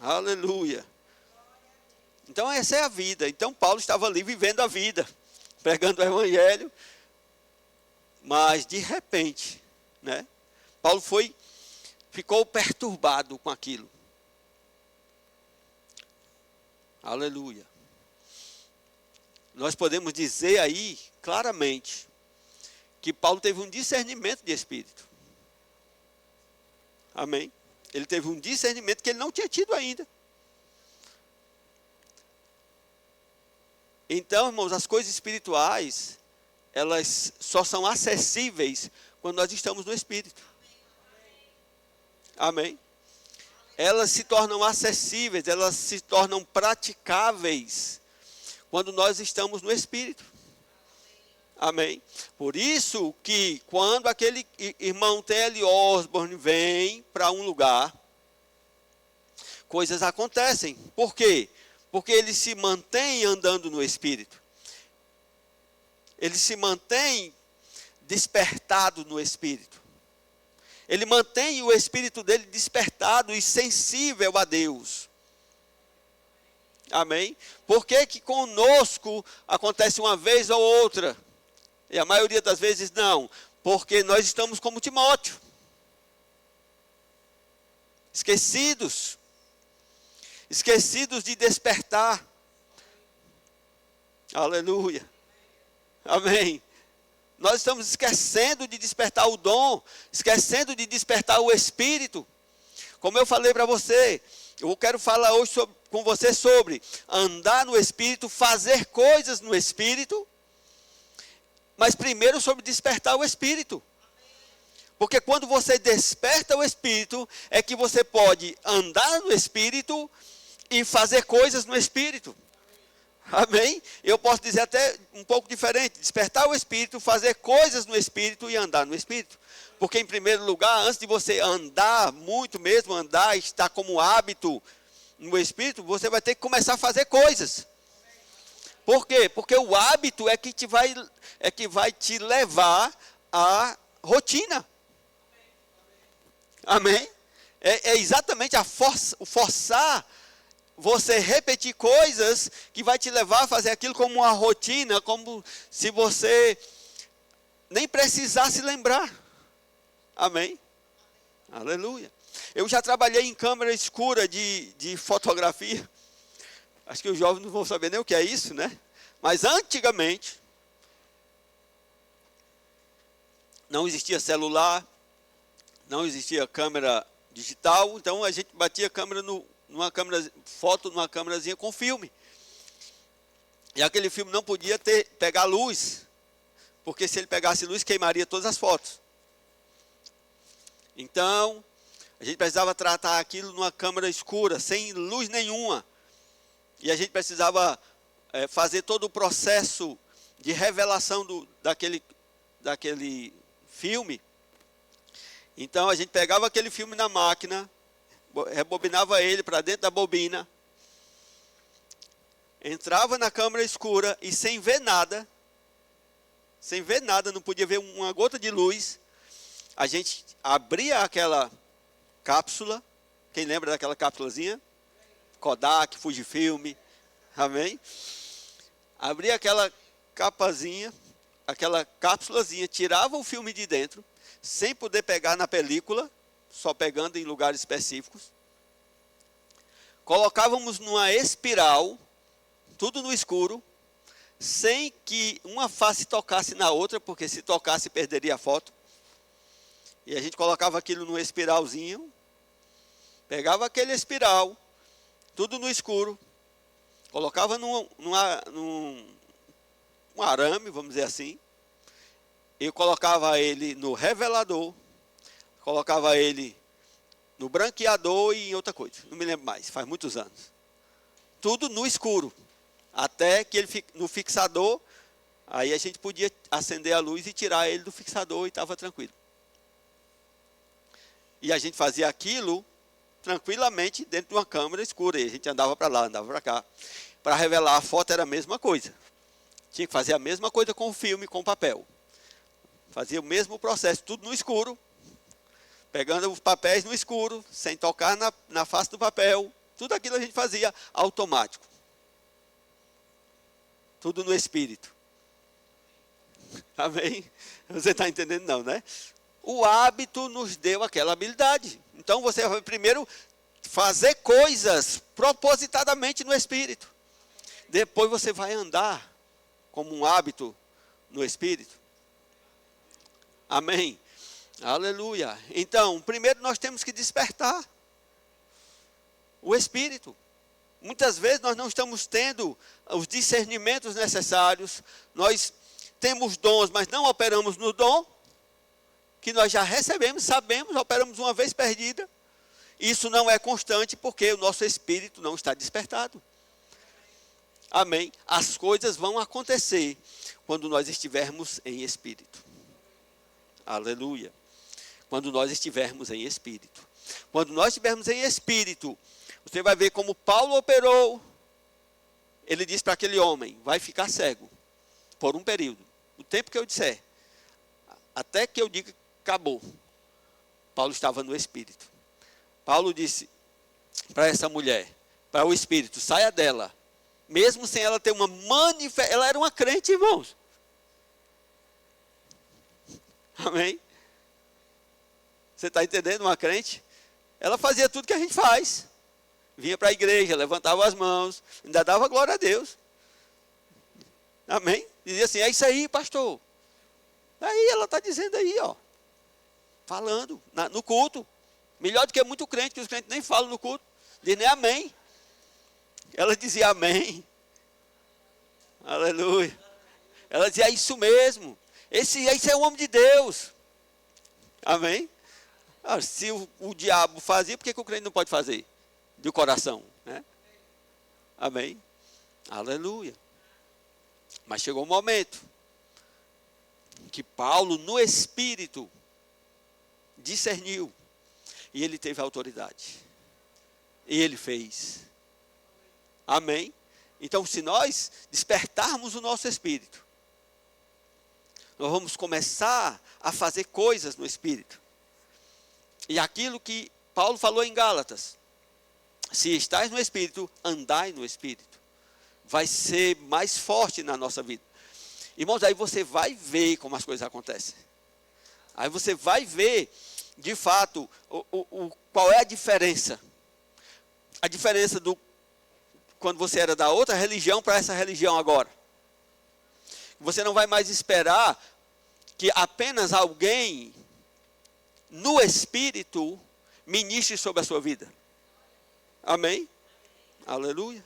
Aleluia. Então essa é a vida. Então Paulo estava ali vivendo a vida, pregando o evangelho. Mas de repente, né? Paulo ficou perturbado com aquilo. Aleluia. Nós podemos dizer aí claramente que Paulo teve um discernimento de espírito. Amém? Ele teve um discernimento que ele não tinha tido ainda. Então, irmãos, as coisas espirituais, elas só são acessíveis quando nós estamos no Espírito. Amém? elas se tornam acessíveis, elas se tornam praticáveis quando nós estamos no Espírito. Amém? Por isso que quando aquele irmão T.L. Osborne vem para um lugar, coisas acontecem. Por quê? Porque ele se mantém andando no Espírito. Ele se mantém despertado no Espírito. Ele mantém o Espírito dele despertado e sensível a Deus. Amém? Por que que conosco acontece uma vez ou outra? E a maioria das vezes não. Porque nós estamos como Timóteo. Esquecidos. Esquecidos de despertar. Aleluia. Amém. Nós estamos esquecendo de despertar o dom, esquecendo de despertar o Espírito. Como eu falei para você, eu quero falar hoje com você sobre andar no Espírito, fazer coisas no Espírito, mas primeiro sobre despertar o Espírito. Porque quando você desperta o Espírito, é que você pode andar no Espírito e fazer coisas no Espírito. Amém? Eu posso dizer até um pouco diferente. Despertar o Espírito, fazer coisas no Espírito e andar no Espírito. Porque em primeiro lugar, antes de você andar, muito mesmo, andar, estar como hábito no Espírito, você vai ter que começar a fazer coisas. Por quê? Porque o hábito é que vai te levar à rotina. Amém? É exatamente o forçar você repetir coisas que vai te levar a fazer aquilo como uma rotina, como se você nem precisasse lembrar. Amém? Aleluia. Eu já trabalhei em câmera escura de fotografia. Acho que os jovens não vão saber nem o que é isso, né? Mas antigamente, não existia celular, não existia câmera digital, então a gente batia câmera numa câmerazinha com filme. E aquele filme não podia pegar luz, porque se ele pegasse luz, queimaria todas as fotos. Então, a gente precisava tratar aquilo numa câmera escura, sem luz nenhuma. E a gente precisava fazer todo o processo de revelação daquele filme. Então, a gente pegava aquele filme na máquina, rebobinava ele para dentro da bobina, entrava na câmera escura e sem ver nada, não podia ver uma gota de luz, a gente abria aquela cápsula, quem lembra daquela cápsulazinha? Kodak, Fujifilm, amém? Abria aquela capazinha, aquela cápsulazinha, tirava o filme de dentro, sem poder pegar na película, só pegando em lugares específicos. Colocávamos numa espiral, tudo no escuro, sem que uma face tocasse na outra, porque se tocasse perderia a foto. E a gente colocava aquilo num espiralzinho, pegava aquele espiral, tudo no escuro, colocava num arame, vamos dizer assim, e colocava ele no revelador, colocava ele no branqueador e em outra coisa, não me lembro mais, faz muitos anos. Tudo no escuro, até que ele no fixador, aí a gente podia acender a luz e tirar ele do fixador e estava tranquilo. E a gente fazia aquilo tranquilamente dentro de uma câmera escura, e a gente andava para lá, andava para cá. Para revelar a foto era a mesma coisa. Tinha que fazer a mesma coisa com o filme, com o papel. Fazia o mesmo processo, tudo no escuro, pegando os papéis no escuro, sem tocar na face do papel. Tudo aquilo a gente fazia automático. Tudo no Espírito. Amém? Você está entendendo não, né? O hábito nos deu aquela habilidade. Então você vai primeiro fazer coisas propositadamente no Espírito. Depois você vai andar como um hábito no Espírito. Amém? Aleluia. Então, primeiro nós temos que despertar o Espírito. Muitas vezes nós não estamos tendo os discernimentos necessários. Nós temos dons, mas não operamos no dom que nós já recebemos, sabemos, operamos uma vez perdida. Isso não é constante porque o nosso espírito não está despertado. Amém? As coisas vão acontecer quando nós estivermos em espírito. Aleluia. Quando nós estivermos em espírito. Quando nós estivermos em espírito, você vai ver como Paulo operou. Ele disse para aquele homem, vai ficar cego por um período. O tempo que eu disser, até que eu diga acabou. Paulo estava no espírito. Paulo disse para essa mulher, para o espírito, saia dela. Mesmo sem ela ter uma manifestação, ela era uma crente, irmãos. Amém? Você está entendendo? Uma crente? Ela fazia tudo que a gente faz. Vinha para a igreja, levantava as mãos, ainda dava glória a Deus. Amém? Dizia assim, é isso aí, pastor. Aí ela está dizendo aí, ó. Falando no culto. Melhor do que muito crente, que os crentes nem falam no culto. Diz nem amém. Ela dizia amém. Aleluia. Ela dizia, é isso mesmo. Esse é o homem de Deus. Amém? Se o diabo fazia, por que o crente não pode fazer? De coração, né? Amém? Aleluia. Mas chegou um momento que Paulo, no espírito, discerniu. E ele teve autoridade. E ele fez. Amém? Então, se nós despertarmos o nosso espírito, nós vamos começar a fazer coisas no espírito. E aquilo que Paulo falou em Gálatas, se estais no espírito, andai no espírito. Vai ser mais forte na nossa vida. Irmãos, aí você vai ver como as coisas acontecem. Aí você vai ver, de fato, qual é a diferença. A diferença do quando você era da outra religião para essa religião agora. Você não vai mais esperar que apenas alguém no espírito ministre sobre a sua vida. Amém? Aleluia.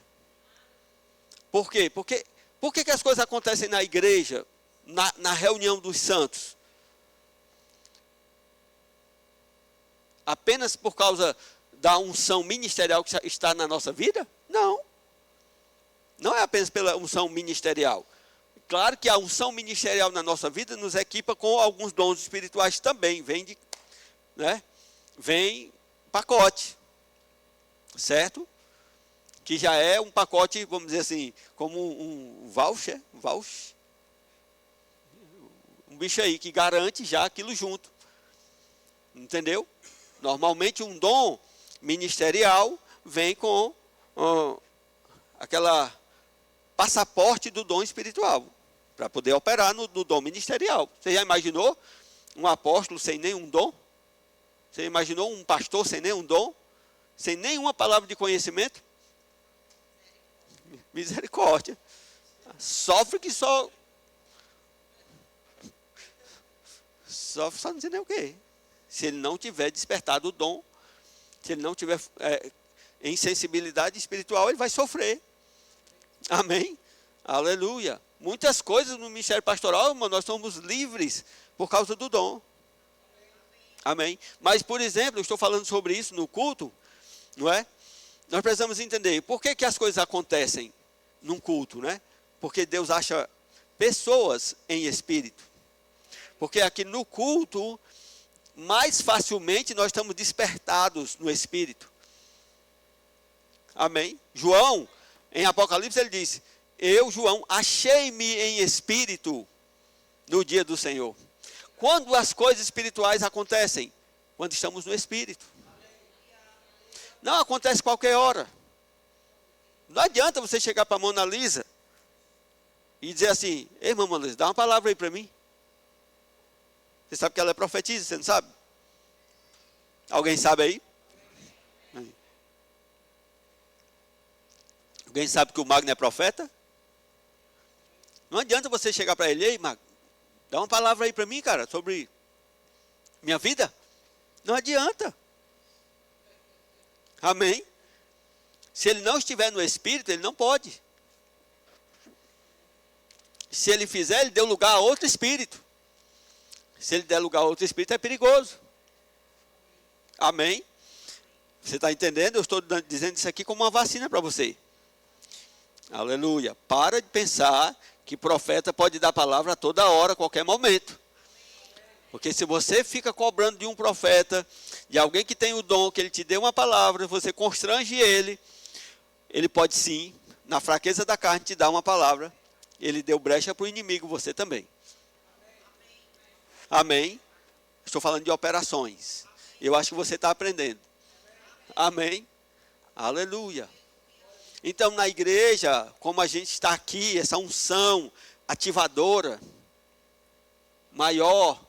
Por quê? Por que as coisas acontecem na igreja, na reunião dos santos? Apenas por causa da unção ministerial que está na nossa vida? Não. Não é apenas pela unção ministerial. Claro que a unção ministerial na nossa vida nos equipa com alguns dons espirituais também. Vem pacote. Certo? Que já é um pacote, vamos dizer assim, como um voucher. Um bicho aí que garante já aquilo junto. Entendeu? Normalmente um dom ministerial vem com aquela passaporte do dom espiritual, para poder operar no dom ministerial. Você já imaginou um apóstolo sem nenhum dom? Você imaginou um pastor sem nenhum dom? Sem nenhuma palavra de conhecimento? Misericórdia. Sofre que só não sei nem o quê. Se ele não tiver despertado o dom, se ele não tiver em sensibilidade espiritual, ele vai sofrer. Amém? Aleluia. Muitas coisas no ministério pastoral, nós somos livres por causa do dom. Amém? Mas, por exemplo, eu estou falando sobre isso no culto, não é? Nós precisamos entender por que as coisas acontecem num culto, né? Porque Deus acha pessoas em espírito. Porque aqui no culto, mais facilmente nós estamos despertados no espírito. Amém? João, em Apocalipse, ele disse, eu, João, achei-me em espírito no dia do Senhor. Quando as coisas espirituais acontecem? Quando estamos no espírito. Não acontece qualquer hora. Não adianta você chegar para a Mona Lisa e dizer assim, ei, Mona Lisa, dá uma palavra aí para mim. Você sabe que ela é profetisa, você não sabe? Alguém sabe aí? Alguém sabe que o Magno é profeta? Não adianta você chegar para ele, ei, Magno, dá uma palavra aí para mim, cara, sobre minha vida. Não adianta. Amém? Se ele não estiver no Espírito, ele não pode. Se ele fizer, ele deu lugar a outro Espírito. Se ele der lugar a outro Espírito, é perigoso. Amém? Você está entendendo? Eu estou dizendo isso aqui como uma vacina para você. Aleluia. Para de pensar que profeta pode dar palavra a toda hora, a qualquer momento. Porque se você fica cobrando de um profeta, de alguém que tem o dom, que ele te dê uma palavra, você constrange ele pode sim, na fraqueza da carne, te dar uma palavra. Ele deu brecha para o inimigo, você também. Amém? Estou falando de operações. Eu acho que você está aprendendo. Amém? Aleluia. Então, na igreja, como a gente está aqui, essa unção ativadora, maior,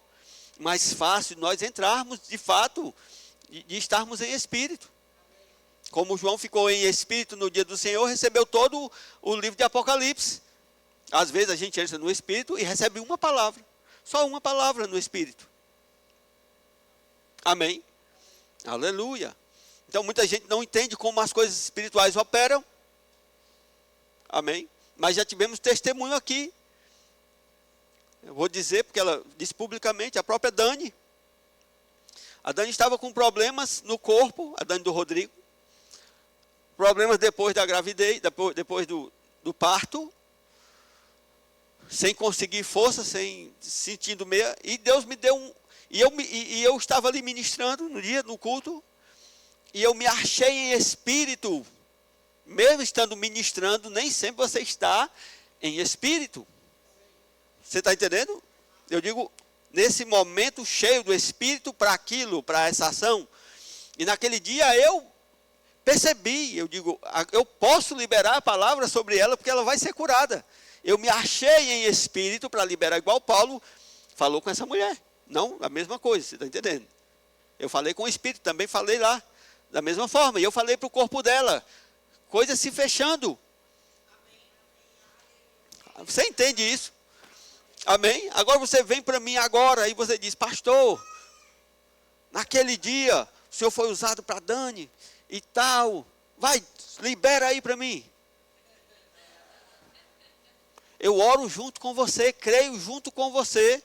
mais fácil de nós entrarmos, de fato, de estarmos em espírito. Como João ficou em espírito no dia do Senhor, recebeu todo o livro de Apocalipse. Às vezes a gente entra no espírito e recebe uma palavra. Só uma palavra no espírito. Amém? Aleluia. Então muita gente não entende como as coisas espirituais operam. Amém? Mas já tivemos testemunho aqui. Eu vou dizer, porque ela disse publicamente, a própria Dani. A Dani estava com problemas no corpo, a Dani do Rodrigo. Problemas depois da gravidez, depois do parto. Sem conseguir força, sentindo meio. E Deus me deu um... E eu estava ali ministrando no culto. E eu me achei em espírito. Mesmo estando ministrando, nem sempre você está em espírito. Você está entendendo? Eu digo, nesse momento cheio do espírito para aquilo, para essa ação. E naquele dia eu percebi, eu digo, eu posso liberar a palavra sobre ela porque ela vai ser curada. Eu me achei em espírito para liberar, igual Paulo falou com essa mulher. Não, a mesma coisa, você está entendendo? Eu falei com o espírito, também falei lá, da mesma forma. E eu falei para o corpo dela, coisas se fechando. Você entende isso? Amém? Agora você vem para mim agora e você diz, pastor, naquele dia o senhor foi usado para Dani e tal. Vai, libera aí para mim. Eu oro junto com você, creio junto com você.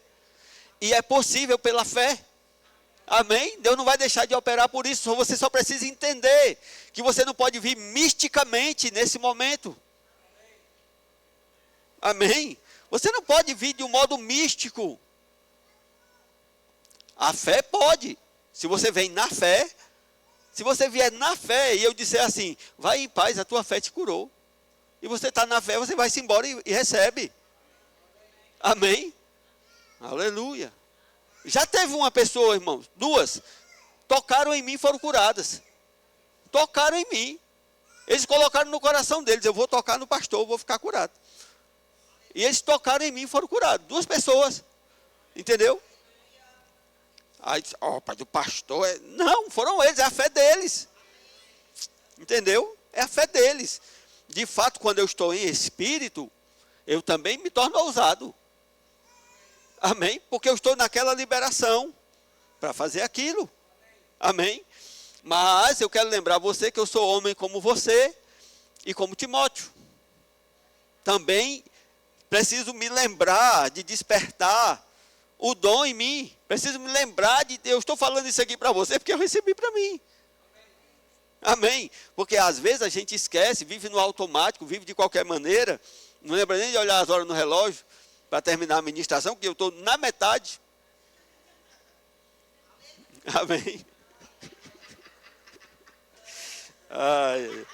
E é possível pela fé. Amém? Deus não vai deixar de operar por isso. Você só precisa entender que você não pode vir misticamente nesse momento. Amém? Você não pode vir de um modo místico. A fé pode. Se você vem na fé, se você vier na fé e eu disser assim, vai em paz, a tua fé te curou. E você está na fé, você vai-se embora e recebe. Amém? Aleluia. Já teve uma pessoa, irmãos, duas, tocaram em mim e foram curadas. Tocaram em mim. Eles colocaram no coração deles, eu vou tocar no pastor, eu vou ficar curado. E eles tocaram em mim e foram curados. Duas pessoas. Entendeu? Aí, pai do pastor. Não, foram eles, é a fé deles. Entendeu? É a fé deles. De fato, quando eu estou em espírito, eu também me torno ousado. Amém? Porque eu estou naquela liberação para fazer aquilo. Amém? Mas eu quero lembrar você que eu sou homem como você e como Timóteo. Também preciso me lembrar de despertar o dom em mim. Preciso me lembrar de... Eu estou falando isso aqui para você porque eu recebi para mim. Amém? Porque às vezes a gente esquece, vive no automático, vive de qualquer maneira. Não lembra nem de olhar as horas no relógio para terminar a ministração, porque eu estou na metade. Amém? Ai.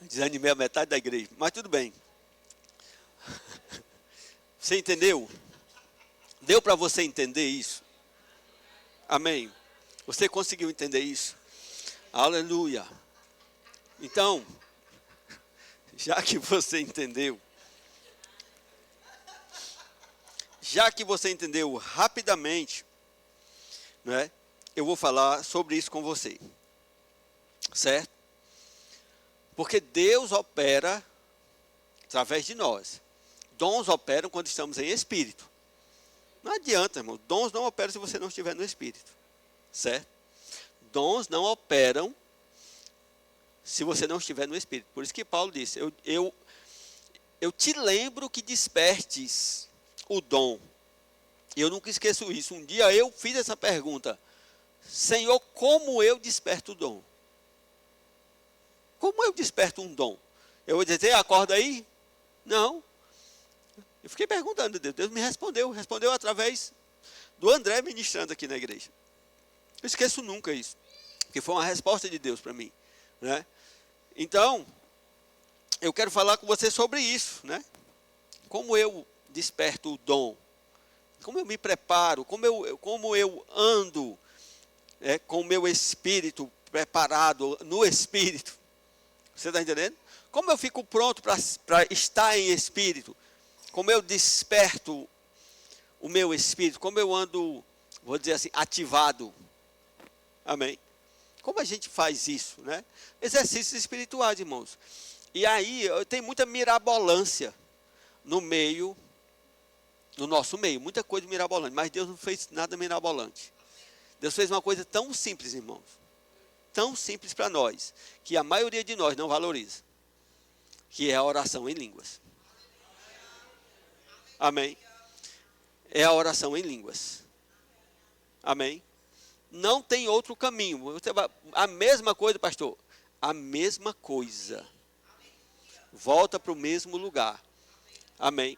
Desanimei a metade da igreja, mas tudo bem. Você entendeu? Deu para você entender isso? Amém? Você conseguiu entender isso? Aleluia. Então, já que você entendeu, rapidamente, né, eu vou falar sobre isso com você. Certo? Porque Deus opera através de nós. Dons operam quando estamos em espírito. Não adianta, irmão. Dons não operam se você não estiver no espírito. Certo? Dons não operam se você não estiver no espírito. Por isso que Paulo disse, eu te lembro que despertes o dom. Eu nunca esqueço isso. Um dia eu fiz essa pergunta: Senhor, como eu desperto o dom? Como eu desperto um dom? Eu vou dizer, acorda aí? Não. Eu fiquei perguntando a Deus. Deus me respondeu. Respondeu através do André ministrando aqui na igreja. Eu esqueço nunca isso. Porque foi uma resposta de Deus para mim, né? Então, eu quero falar com você sobre isso, né? Como eu desperto o dom. Como eu me preparo. Como eu ando com o meu espírito preparado no espírito. Você está entendendo? Como eu fico pronto para estar em espírito? Como eu desperto o meu espírito? Como eu ando, vou dizer assim, ativado? Amém? Como a gente faz isso, né? Exercícios espirituais, irmãos. E aí, tem muita mirabolância no nosso meio. Muita coisa mirabolante. Mas Deus não fez nada mirabolante. Deus fez uma coisa tão simples, irmãos. Tão simples para nós, que a maioria de nós não valoriza. Que é a oração em línguas. Amém? É a oração em línguas. Amém? Não tem outro caminho. A mesma coisa, pastor. A mesma coisa. Volta para o mesmo lugar. Amém?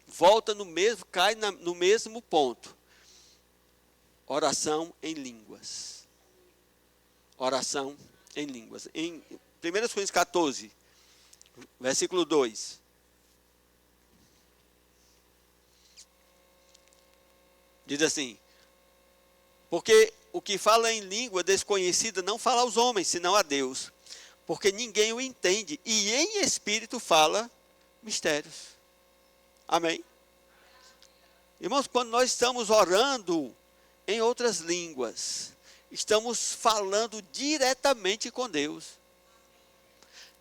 Volta no mesmo, cai no mesmo ponto. Oração em línguas. Oração em línguas. Em 1 Coríntios 14, versículo 2. Diz assim: porque o que fala em língua desconhecida não fala aos homens, senão a Deus. Porque ninguém o entende. E em espírito fala mistérios. Amém? Irmãos, quando nós estamos orando em outras línguas, estamos falando diretamente com Deus.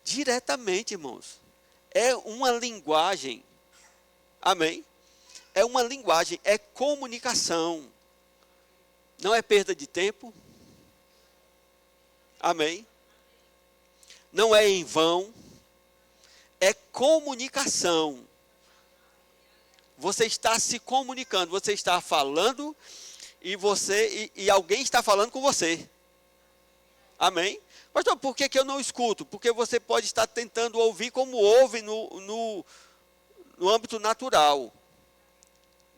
Diretamente, irmãos. É uma linguagem. Amém? É uma linguagem, é comunicação. Não é perda de tempo. Amém? Não é em vão. É comunicação. Você está se comunicando, você está falando e alguém está falando com você. Amém? Pastor, por que eu não escuto? Porque você pode estar tentando ouvir como ouve no âmbito natural.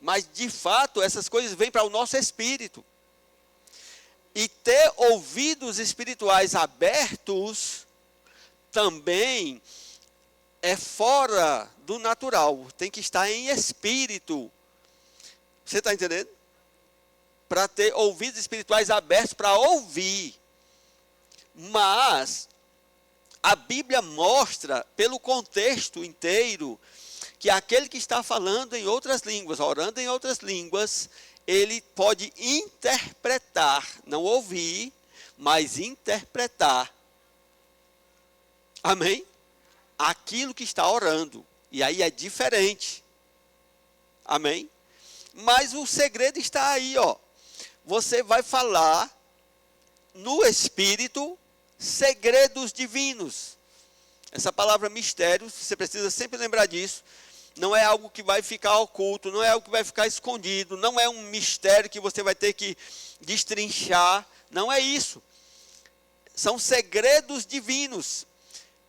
Mas, de fato, essas coisas vêm para o nosso espírito. E ter ouvidos espirituais abertos também é fora do natural. Tem que estar em espírito. Você está entendendo? Para ter ouvidos espirituais abertos para ouvir. Mas a Bíblia mostra, pelo contexto inteiro, que aquele que está falando em outras línguas, orando em outras línguas, ele pode interpretar, não ouvir, mas interpretar. Amém? Aquilo que está orando. E aí é diferente. Amém? Mas o segredo está aí, ó. Você vai falar no Espírito segredos divinos. Essa palavra mistério, você precisa sempre lembrar disso. Não é algo que vai ficar oculto, não é algo que vai ficar escondido, não é um mistério que você vai ter que destrinchar, não é isso. São segredos divinos,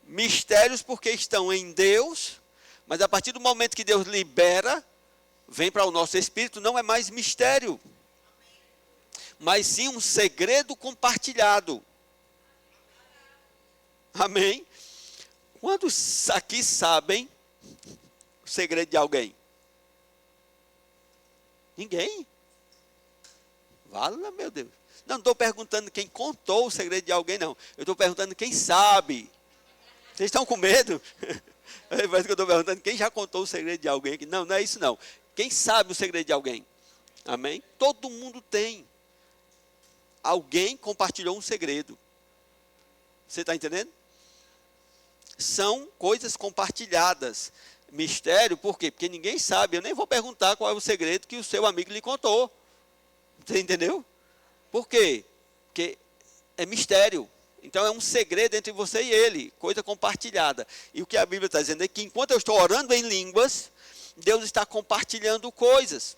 mistérios porque estão em Deus, mas a partir do momento que Deus libera, vem para o nosso espírito, não é mais mistério, mas sim um segredo compartilhado. Amém? Quantos aqui sabem o segredo de alguém? Ninguém? Vala, meu Deus. Não estou perguntando quem contou o segredo de alguém, não. Eu estou perguntando quem sabe. Vocês estão com medo? Parece que eu estou perguntando quem já contou o segredo de alguém. Não, não é isso não. Quem sabe o segredo de alguém? Amém? Todo mundo tem. Alguém compartilhou um segredo. Você está entendendo? São coisas compartilhadas. Mistério, por quê? Porque ninguém sabe. Eu nem vou perguntar qual é o segredo que o seu amigo lhe contou. Você entendeu? Por quê? Porque é mistério. Então é um segredo entre você e ele. Coisa compartilhada. E o que a Bíblia está dizendo é que enquanto eu estou orando em línguas, Deus está compartilhando coisas.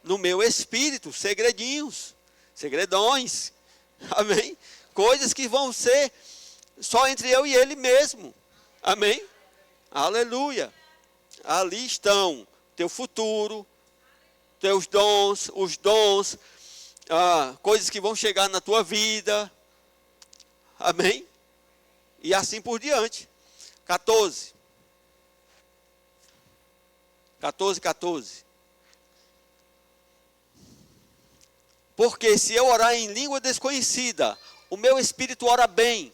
no meu espírito, segredinhos, segredões, amém? Coisas que vão ser só entre eu e ele mesmo, amém? Aleluia. Ali estão teu futuro, teus dons, os dons, coisas que vão chegar na tua vida, amém? E assim por diante. 14. Porque se eu orar em língua desconhecida, o meu espírito ora bem.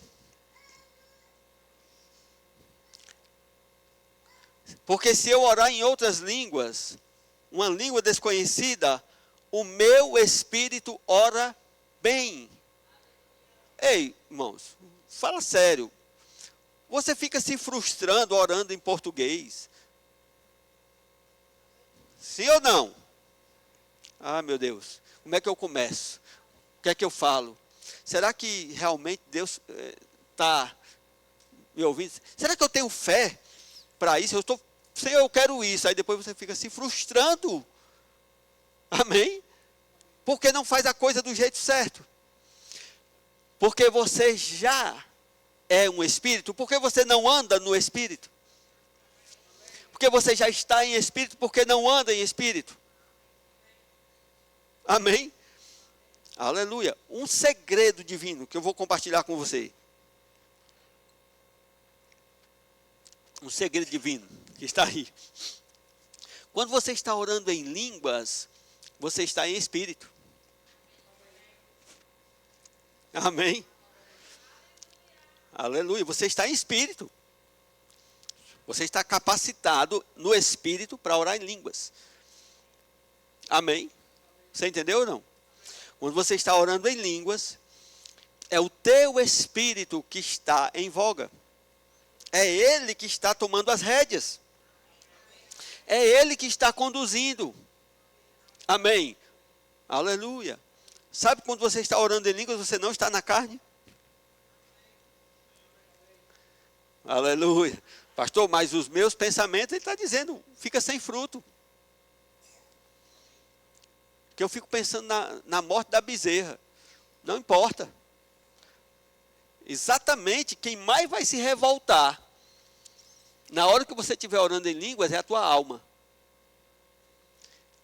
Porque se eu orar em outras línguas, uma língua desconhecida, o meu espírito ora bem. Ei, irmãos, fala sério. Você fica se frustrando orando em português? Sim ou não? Ah, meu Deus, como é que eu começo? O que é que eu falo? Será que realmente Deus está me ouvindo? Será que eu tenho fé para isso? Senhor, eu quero isso. Aí depois você fica se frustrando. Amém? Porque não faz a coisa do jeito certo. Porque você já é um espírito. Porque você não anda no espírito. Porque você já está em espírito, porque não anda em espírito. Amém? Aleluia. Um segredo divino que eu vou compartilhar com você. Um segredo divino que está aí. Quando você está orando em línguas, você está em espírito. Amém? Aleluia. Você está em espírito. Você está capacitado no espírito para orar em línguas. Amém? Você entendeu ou não? Quando você está orando em línguas, é o teu espírito que está em voga. É ele que está tomando as rédeas. É ele que está conduzindo. Amém? Aleluia. Sabe quando você está orando em línguas, você não está na carne? Aleluia. Pastor, mas os meus pensamentos, ele está dizendo, fica sem fruto. Que eu fico pensando na morte da bezerra. Não importa. Exatamente, quem mais vai se revoltar na hora que você estiver orando em línguas é a tua alma.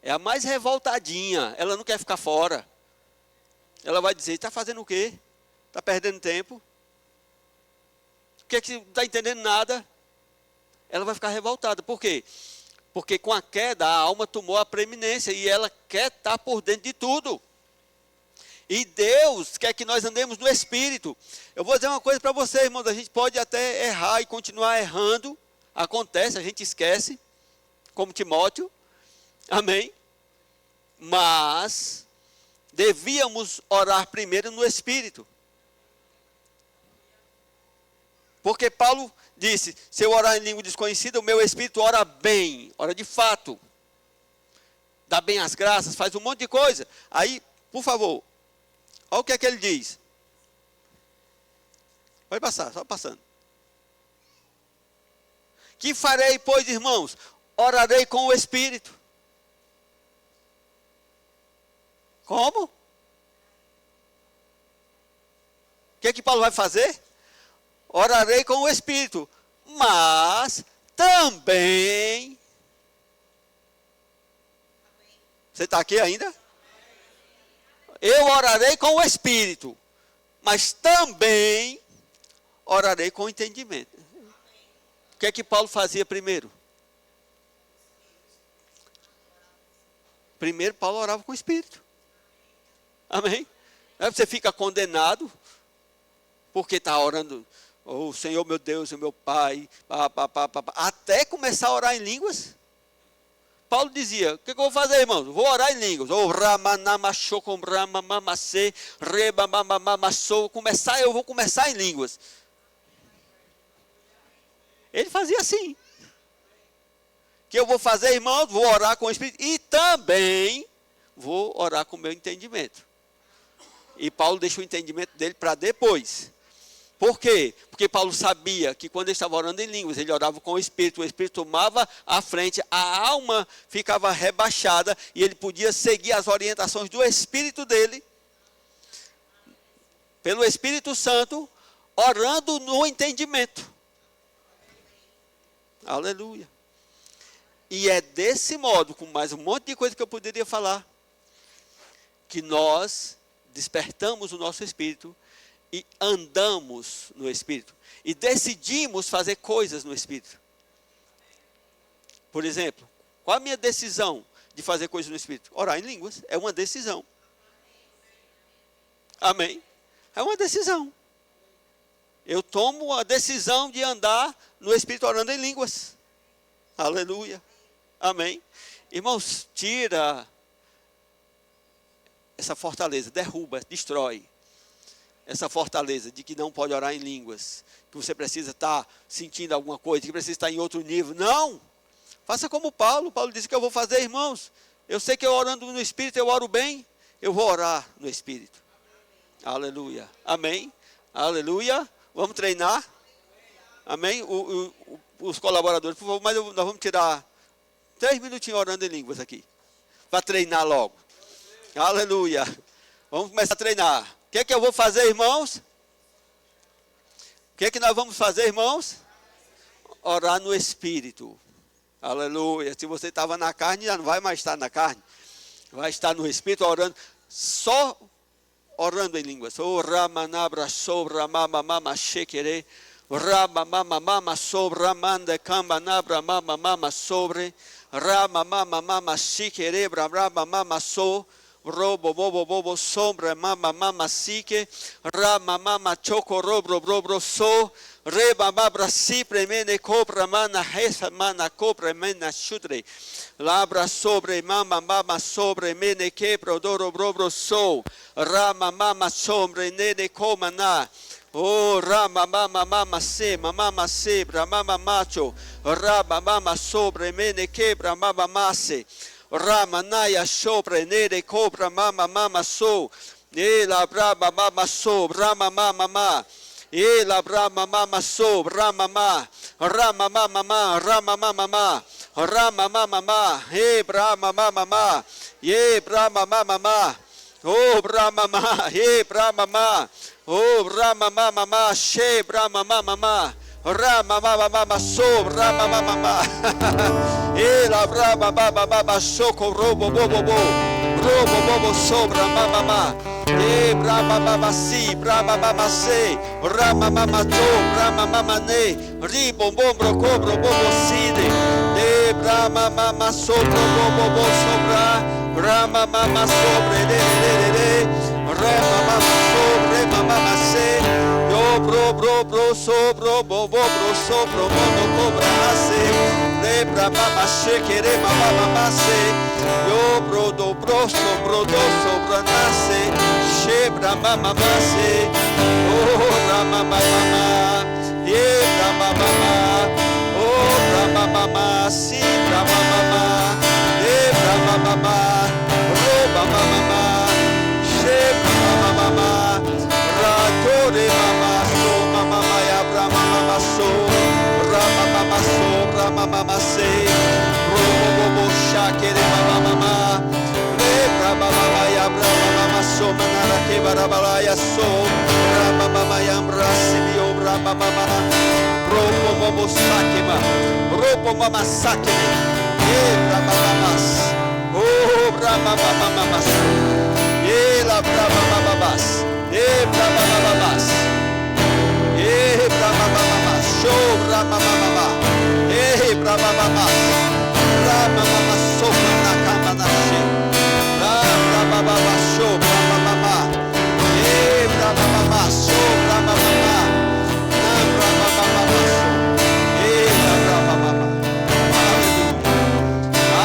É a mais revoltadinha. Ela não quer ficar fora. Ela vai dizer, está fazendo o quê? Está perdendo tempo? O que é que não está entendendo nada? Ela vai ficar revoltada. Por quê? Porque com a queda, a alma tomou a preeminência e ela quer estar por dentro de tudo. E Deus quer que nós andemos no Espírito. Eu vou dizer uma coisa para você, irmãos. A gente pode até errar e continuar errando. Acontece, a gente esquece. Como Timóteo. Amém? Mas devíamos orar primeiro no Espírito. Porque Paulo disse, se eu orar em língua desconhecida, o meu espírito ora bem, ora de fato. Dá bem as graças, faz um monte de coisa. Aí, por favor, olha o que é que ele diz. Pode passar, só passando. Que farei, pois, irmãos? Orarei com o Espírito. Como? O que é que Paulo vai fazer? Orarei com o Espírito, mas também... Você está aqui ainda? Eu orarei com o Espírito, mas também orarei com o entendimento. O que é que Paulo fazia primeiro? Primeiro Paulo orava com o Espírito. Amém? Aí você fica condenado, porque está orando... Oh, Senhor meu Deus, meu Pai, até começar a orar em línguas. Paulo dizia, o que eu vou fazer, irmãos? Vou orar em línguas. Eu vou começar em línguas. Ele fazia assim. O que eu vou fazer, irmãos? Vou orar com o Espírito e também vou orar com o meu entendimento. E Paulo deixa o entendimento dele para depois. Por quê? Porque Paulo sabia que quando ele estava orando em línguas, ele orava com o Espírito tomava a frente, a alma ficava rebaixada e ele podia seguir as orientações do Espírito dele, pelo Espírito Santo, orando no entendimento. Aleluia. E é desse modo, com mais um monte de coisa que eu poderia falar, que nós despertamos o nosso espírito e andamos no Espírito. E decidimos fazer coisas no Espírito. Por exemplo, qual a minha decisão de fazer coisas no Espírito? Orar em línguas. É uma decisão. Amém? É uma decisão. Eu tomo a decisão de andar no Espírito orando em línguas. Aleluia. Amém? Irmãos, tira essa fortaleza, derruba, destrói essa fortaleza de que não pode orar em línguas, que você precisa estar sentindo alguma coisa, que precisa estar em outro nível. Não! Faça como Paulo. Paulo disse que eu vou fazer, irmãos. Eu sei que eu orando no Espírito, eu oro bem. Eu vou orar no Espírito. Aleluia. Amém. Aleluia. Vamos treinar. Amém. Os colaboradores, por favor, mas nós vamos tirar 3 minutinhos orando em línguas aqui. Para treinar logo. Aleluia. Vamos começar a treinar. O que é que eu vou fazer, irmãos? O que é que nós vamos fazer, irmãos? Orar no Espírito. Aleluia. Se você estava na carne, já não vai mais estar na carne. Vai estar no Espírito orando. Só orando em línguas. O ramanabra sobra mama mama shekere. Rama mama mama sobra manda kamba nabra mama mama sobre. Rama mama mama shekere rama mama so. Robo bobo bobo sombra mama mama sike rama mama choco robro so reba babra si premene cobra mana hesa mana cobra mena shudre labra sobre mama mama sobre mene quebro doro robro so rama mama sombre nene comana. Oh, rama mama mama se bra mama macho raba mama sobre mene quebra mama masse. Ramanaya sobre nere cobra mama mama so ela braba mama so rama mama ma ela brama mama so rama ma rama mama ma rama mama ma rama mama ma e brama mama ma e brama mama ma oh brama ma e brama ma oh brama mama ma she brama mama ma rama mama mama so rama mama ma ela braba baba baba soco robo bobo bobo sobra mama ma e braba baba si braba baba se rama mama to rama mama ne ribo bombro cobro bobo side e brama mama sobra bobo sobra rama mama sobre de rama mama sobre mama se yo bro sobro bobo sobro mono cobra se Lebra mama shekere mama mama se yo brodo sobra nase shebra mama mama se oh rama mama ye rama mama oh rama mama si rama mama ye rama mama roba mama shebra mama mama ratore mama so mama ya rama mama so rama mama so rama mama se robo bobo shakere mama mama le rama mama ya rama mama so manara ke barabala ya so rama mama ya mrasi bio rama mama robo bobo sakema robo mama sakeme e rama mama oh rama mama mama e la rama mama e rama mama e rama mama show rama mama e rama mama sopra na cama na che rama mama show rama mama e rama mama show rama mama rama mama e rama mama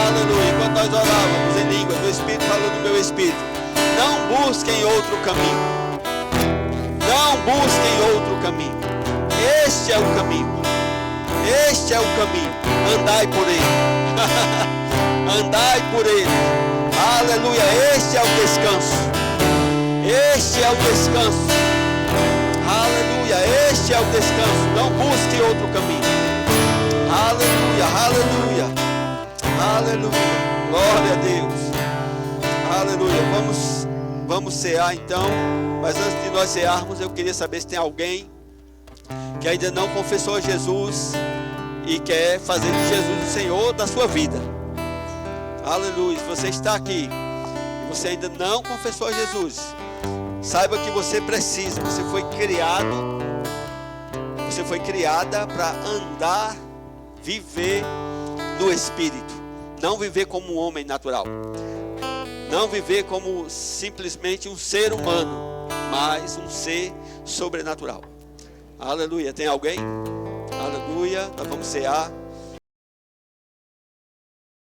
aleluia. Quando nós orávamos em língua, o Espírito falou do meu espírito, não busquem outro caminho, não busquem outro caminho, este é o caminho. Este é o caminho, andai por ele, andai por ele, aleluia, este é o descanso, aleluia, é o descanso. Não busque outro caminho. Aleluia, aleluia, aleluia. Glória a Deus. Aleluia. Vamos cear então. Mas antes de nós cearmos, eu queria saber se tem alguém que ainda não confessou a Jesus e quer fazer de Jesus o Senhor da sua vida. Aleluia. Se você está aqui e você ainda não confessou a Jesus, saiba que você precisa. Você foi criada para andar, viver no Espírito. Não viver como um homem natural. Não viver como simplesmente um ser humano, mas um ser sobrenatural. Aleluia. Tem alguém? Aleluia. Nós vamos cear.